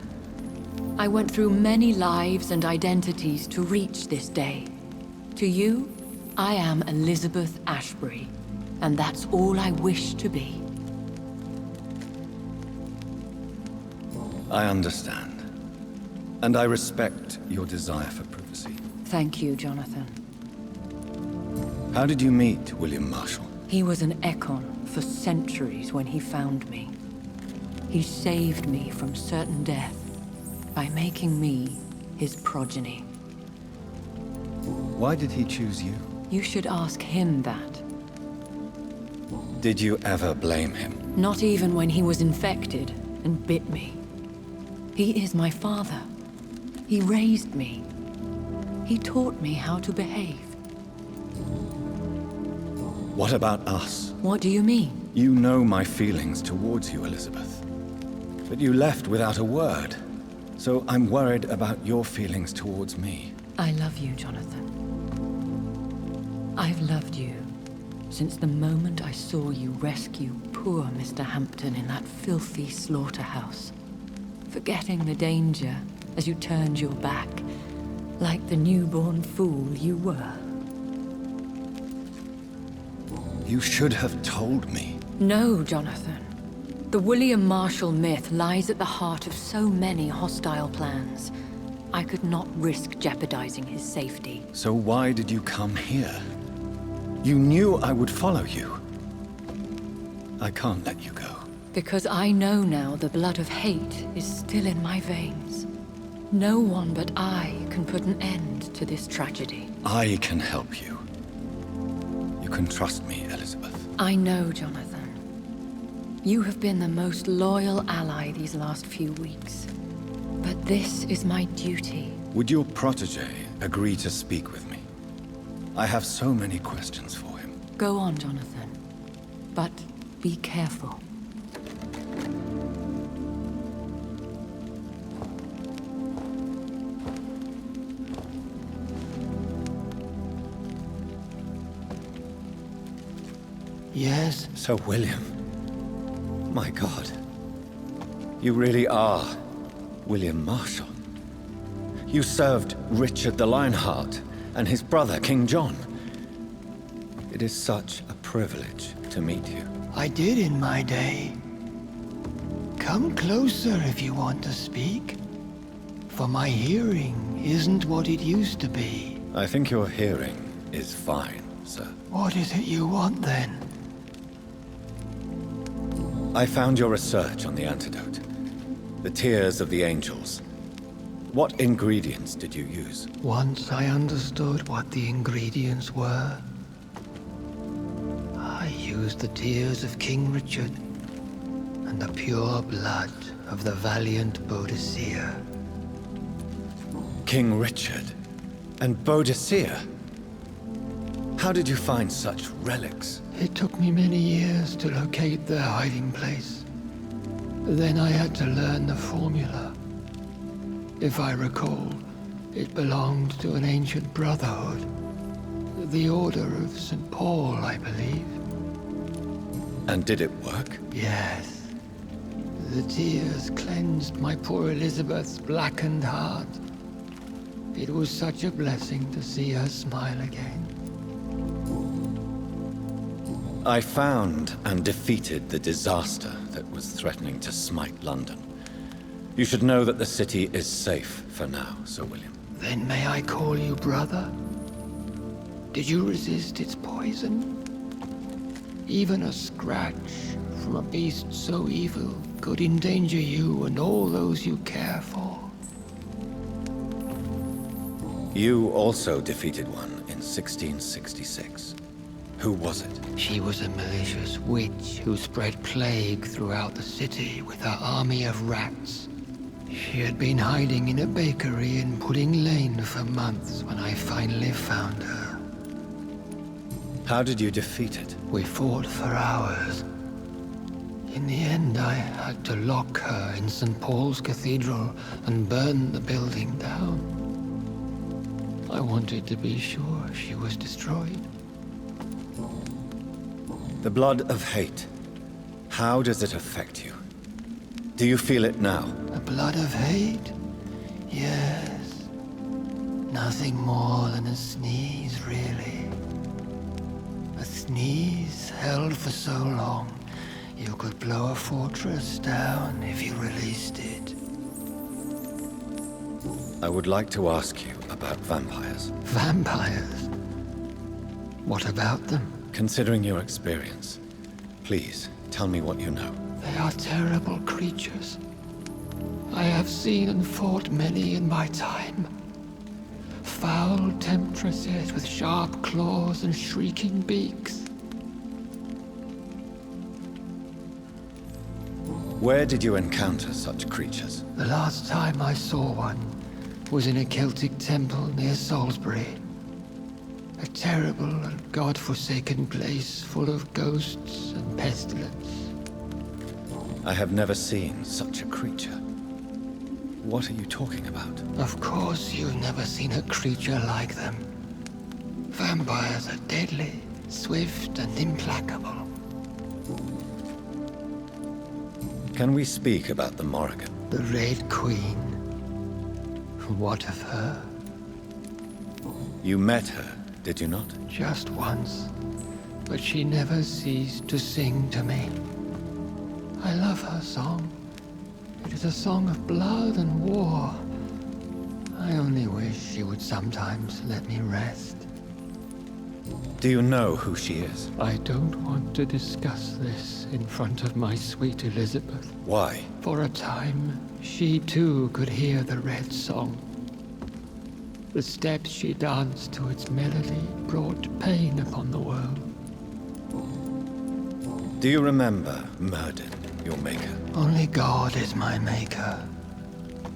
I went through many lives and identities to reach this day. To you, I am Elizabeth Ashbury, and that's all I wish to be. I understand. And I respect your desire for privacy. Thank you, Jonathan. How did you meet William Marshall? He was an Ekon for centuries when he found me. He saved me from certain death by making me his progeny. Why did he choose you? You should ask him that. Did you ever blame him? Not even when he was infected and bit me. He is my father. He raised me. He taught me how to behave. What about us? What do you mean? You know my feelings towards you, Elizabeth. But you left without a word. So I'm worried about your feelings towards me. I love you, Jonathan. I've loved you since the moment I saw you rescue poor Mr. Hampton in that filthy slaughterhouse. Forgetting the danger as you turned your back, like the newborn fool you were. You should have told me. No, Jonathan. The William Marshall myth lies at the heart of so many hostile plans. I could not risk jeopardizing his safety. So why did you come here? You knew I would follow you. I can't let you go. Because I know now the blood of hate is still in my veins. No one but I can put an end to this tragedy. I can help you. You can trust me, Elizabeth. I know, Jonathan. You have been the most loyal ally these last few weeks. But this is my duty. Would your protege agree to speak with me? I have so many questions for him. Go on, Jonathan. But be careful. Yes? Sir William. My God. You really are William Marshall. You served Richard the Lionheart and his brother, King John. It is such a privilege to meet you. I did in my day. Come closer if you want to speak. For my hearing isn't what it used to be. I think your hearing is fine, sir. What is it you want then? I found your research on the antidote. The tears of the angels. What ingredients did you use? Once I understood what the ingredients were, I used the tears of King Richard and the pure blood of the valiant Boadicea. King Richard and Boadicea? How did you find such relics? It took me many years to locate their hiding place. Then I had to learn the formula. If I recall, it belonged to an ancient brotherhood. The Order of St. Paul, I believe. And did it work? Yes. The tears cleansed my poor Elizabeth's blackened heart. It was such a blessing to see her smile again. I found and defeated the disaster that was threatening to smite London. You should know that the city is safe for now, Sir William. Then may I call you brother? Did you resist its poison? Even a scratch from a beast so evil could endanger you and all those you care for. You also defeated one in 1666. Who was it? She was a malicious witch who spread plague throughout the city with her army of rats. She had been hiding in a bakery in Pudding Lane for months when I finally found her. How did you defeat it? We fought for hours. In the end, I had to lock her in St. Paul's Cathedral and burn the building down. I wanted to be sure she was destroyed. The blood of hate. How does it affect you? Do you feel it now? The blood of hate? Yes. Nothing more than a sneeze, really. A sneeze held for so long, you could blow a fortress down if you released it. I would like to ask you about vampires. Vampires? What about them? Considering your experience, please tell me what you know. They are terrible creatures. I have seen and fought many in my time. Foul temptresses with sharp claws and shrieking beaks. Where did you encounter such creatures? The last time I saw one was in a Celtic temple near Salisbury. A terrible and god-forsaken place full of ghosts and pestilence. I have never seen such a creature. What are you talking about? Of course you've never seen a creature like them. Vampires are deadly, swift and implacable. Can we speak about the Morrigan? The Red Queen. What of her? You met her, did you not? Just once. But she never ceased to sing to me. I love her song. It is a song of blood and war. I only wish she would sometimes let me rest. Do you know who she is? I don't want to discuss this in front of my sweet Elizabeth. Why? For a time, she too could hear the Red Song. The steps she danced to its melody brought pain upon the world. Do you remember Murden, your maker? Only God is my maker,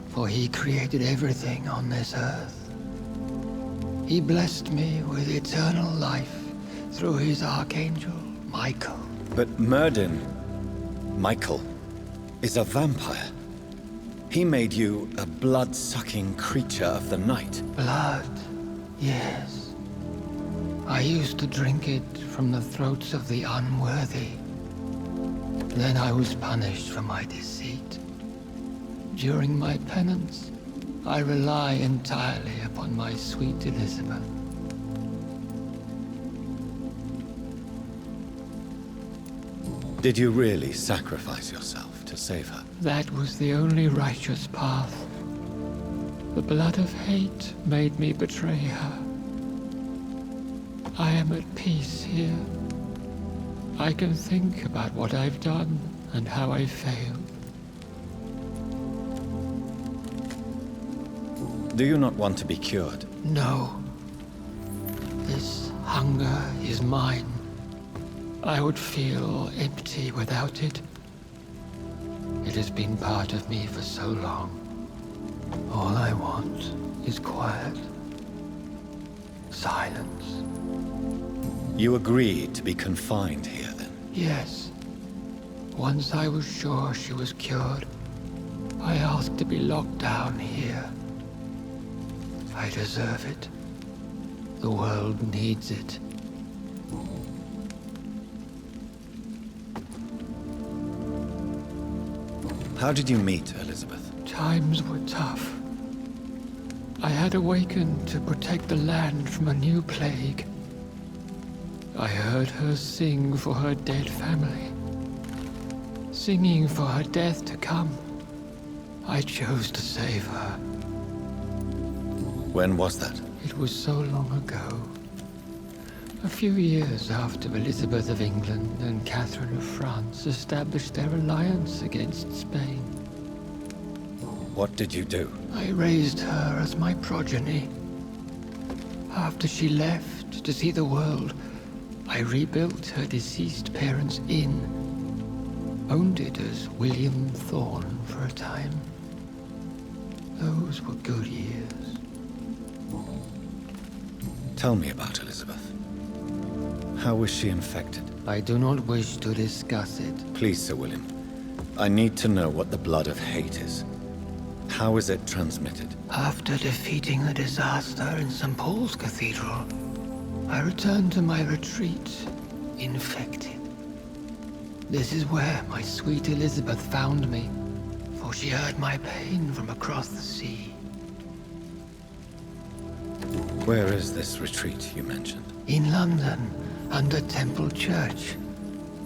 for he created everything on this earth. He blessed me with eternal life through his archangel, Michael. But Murden, Michael, is a vampire. He made you a blood-sucking creature of the night. Blood, yes. I used to drink it from the throats of the unworthy. Then I was punished for my deceit. During my penance, I rely entirely upon my sweet Elizabeth. Did you really sacrifice yourself to save her? That was the only righteous path. The blood of hate made me betray her. I am at peace here. I can think about what I've done and how I failed. Do you not want to be cured? No. This hunger is mine. I would feel empty without it. It has been part of me for so long. All I want is quiet. Silence. You agreed to be confined here, then? Yes. Once I was sure she was cured, I asked to be locked down here. I deserve it. The world needs it. How did you meet Elizabeth? Times were tough. I had awakened to protect the land from a new plague. I heard her sing for her dead family. Singing for her death to come. I chose to save her. When was that? It was so long ago. A few years after Elizabeth of England and Catherine of France established their alliance against Spain. What did you do? I raised her as my progeny. After she left to see the world, I rebuilt her deceased parents' inn. Owned it as William Thorne for a time. Those were good years. Tell me about Elizabeth. How was she infected? I do not wish to discuss it. Please, Sir William. I need to know what the blood of hate is. How is it transmitted? After defeating the disaster in St. Paul's Cathedral, I returned to my retreat, infected. This is where my sweet Elizabeth found me, for she heard my pain from across the sea. Where is this retreat you mentioned? In London, under Temple Church,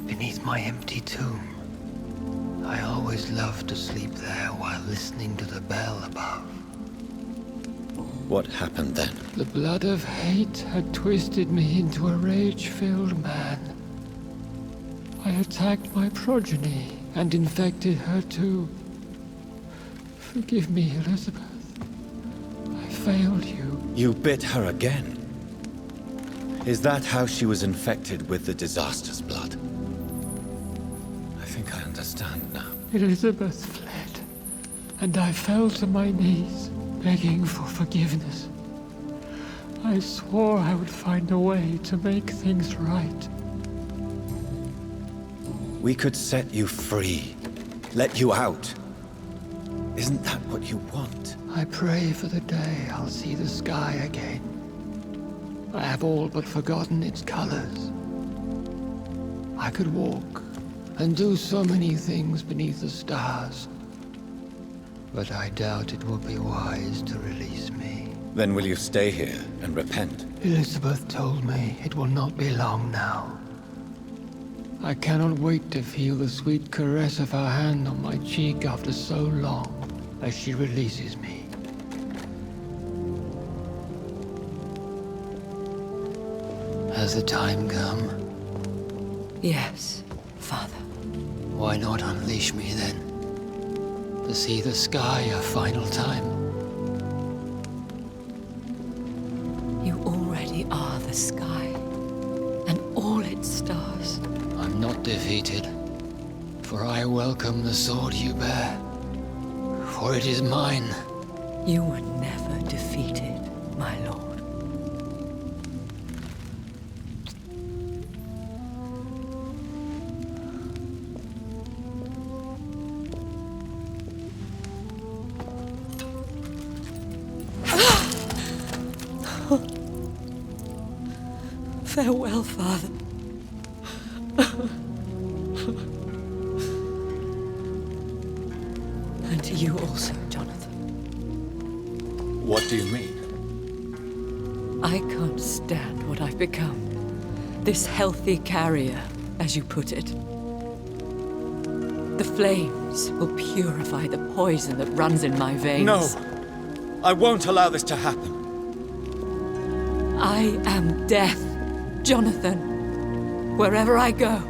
beneath my empty tomb. I always loved to sleep there while listening to the bell above. What happened then? The blood of hate had twisted me into a rage-filled man. I attacked my progeny and infected her too. Forgive me, Elizabeth. I failed you. You bit her again? Is that how she was infected with the disaster's blood? I think I understand now. Elizabeth fled, and I fell to my knees, begging for forgiveness. I swore I would find a way to make things right. We could set you free. Let you out. Isn't that what you want? I pray for the day I'll see the sky again. I have all but forgotten its colors. I could walk and do so many things beneath the stars. But I doubt it will be wise to release me. Then will you stay here and repent? Elizabeth told me it will not be long now. I cannot wait to feel the sweet caress of her hand on my cheek after so long as she releases me. Has the time come? Yes, Father. Why not unleash me then? To see the sky a final time? You already are the sky, and all its stars. I'm not defeated, for I welcome the sword you bear, for it is mine. You were never defeated, my lord. Farewell, Father. And to you also, Jonathan. What do you mean? I can't stand what I've become. This healthy carrier, as you put it. The flames will purify the poison that runs in my veins. No! I won't allow this to happen. I am death, Jonathan. Wherever I go,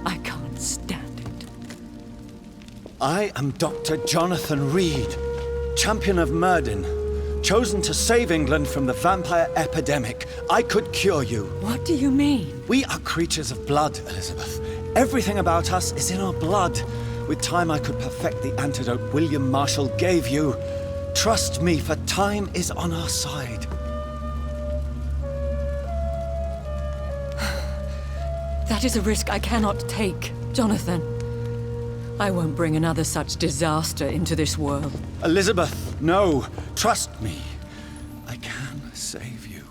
I can't stand it. I am Dr. Jonathan Reed, champion of Myrddin, chosen to save England from the vampire epidemic. I could cure you. What do you mean? We are creatures of blood, Elizabeth. Everything about us is in our blood. With time, I could perfect the antidote William Marshall gave you. Trust me, for time is on our side. That is a risk I cannot take, Jonathan. I won't bring another such disaster into this world. Elizabeth, no. Trust me. I can save you.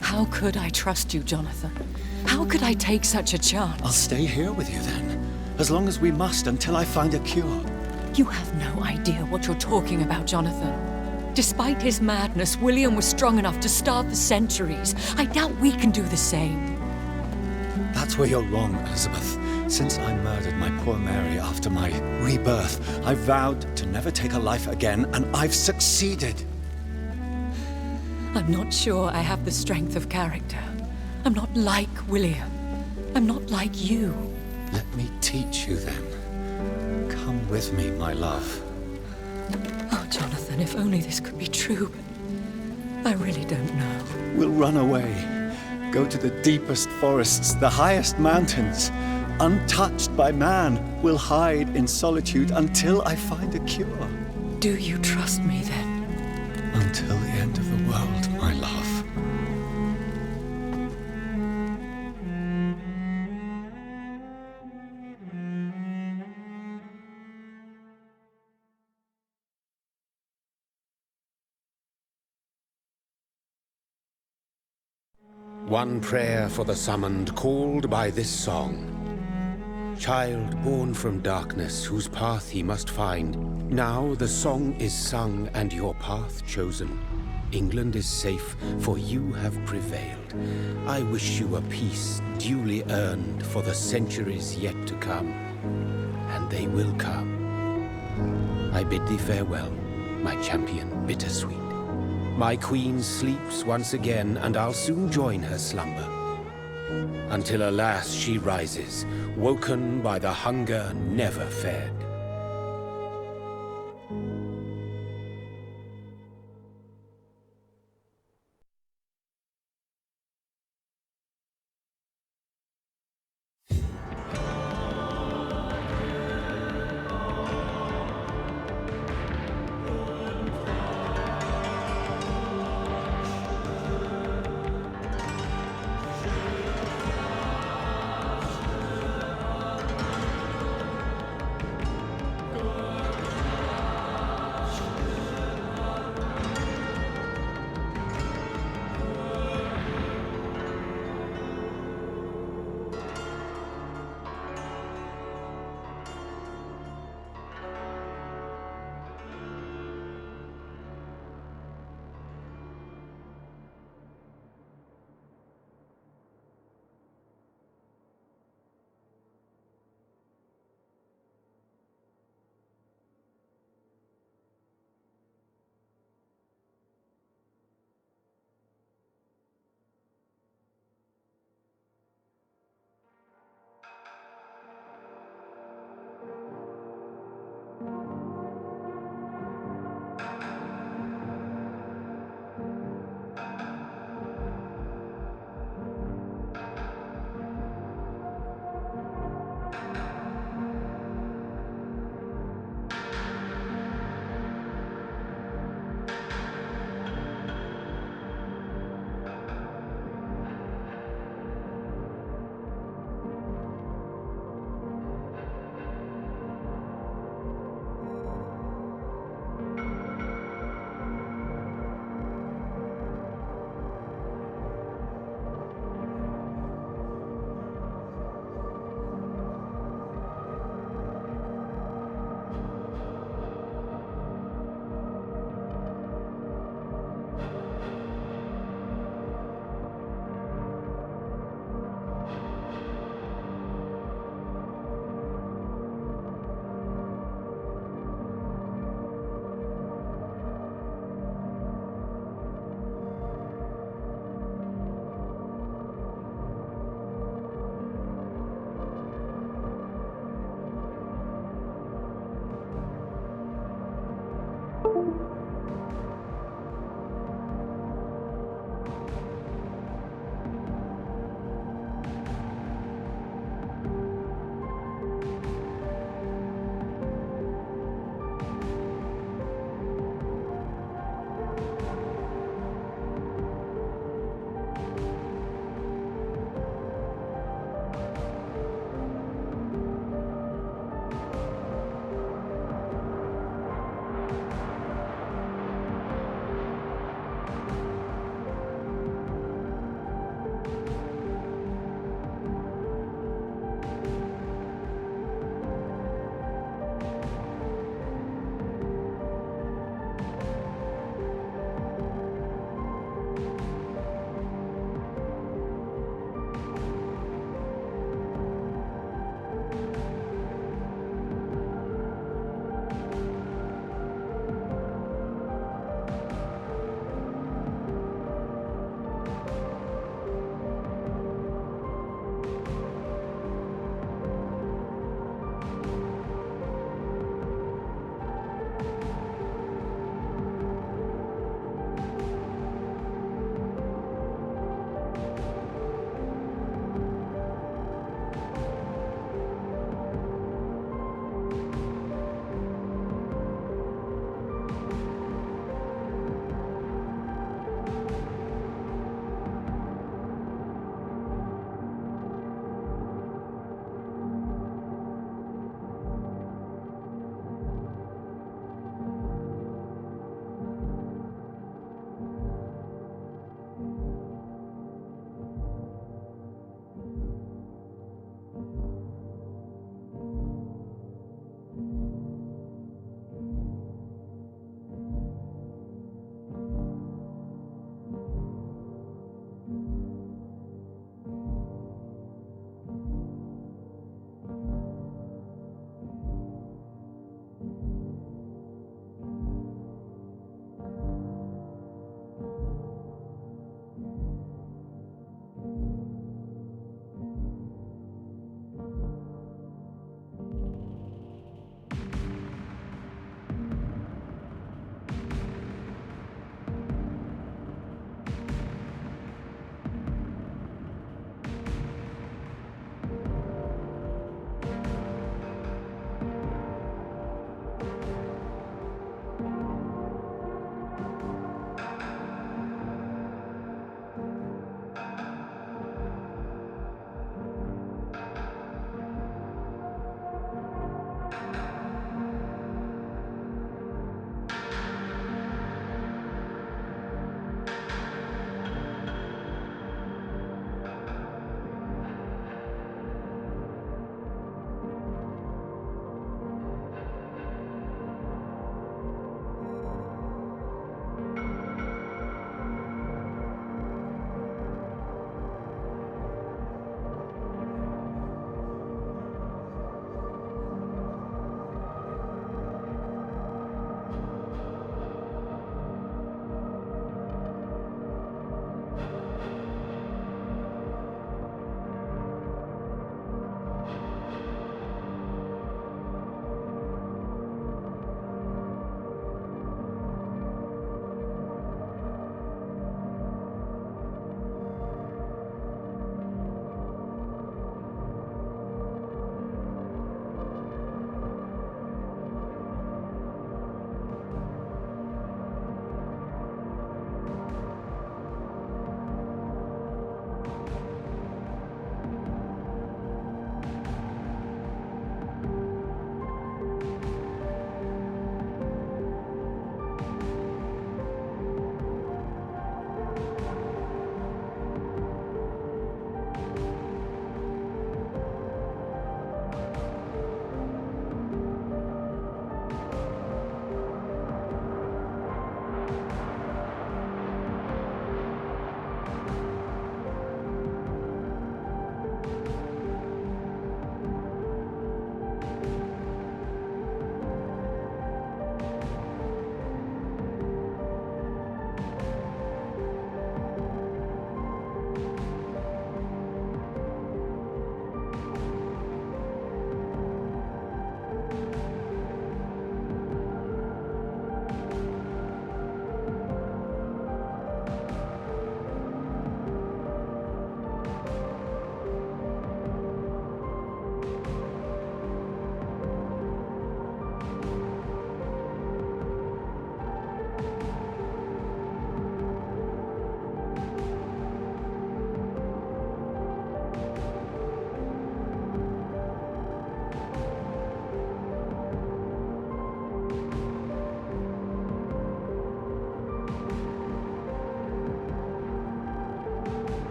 How could I trust you, Jonathan? How could I take such a chance? I'll stay here with you then. As long as we must, until I find a cure. You have no idea what you're talking about, Jonathan. Despite his madness, William was strong enough to start the centuries. I doubt we can do the same. That's where you're wrong, Elizabeth. Since I murdered my poor Mary after my rebirth, I vowed to never take a life again, and I've succeeded. I'm not sure I have the strength of character. I'm not like William. I'm not like you. Let me teach you then. Come with me, my love. Oh, Jonathan, if only this could be true, but I really don't know. We'll run away. Go to the deepest forests, the highest mountains. Untouched by man, we'll hide in solitude until I find a cure. Do you trust me then? Until the end of the world, my love. One prayer for the summoned, called by this song. Child born from darkness, whose path he must find. Now the song is sung and your path chosen. England is safe, for you have prevailed. I wish you a peace duly earned for the centuries yet to come. And they will come. I bid thee farewell, my champion bittersweet. My queen sleeps once again, and I'll soon join her slumber. Until alas she rises, woken by the hunger never fed.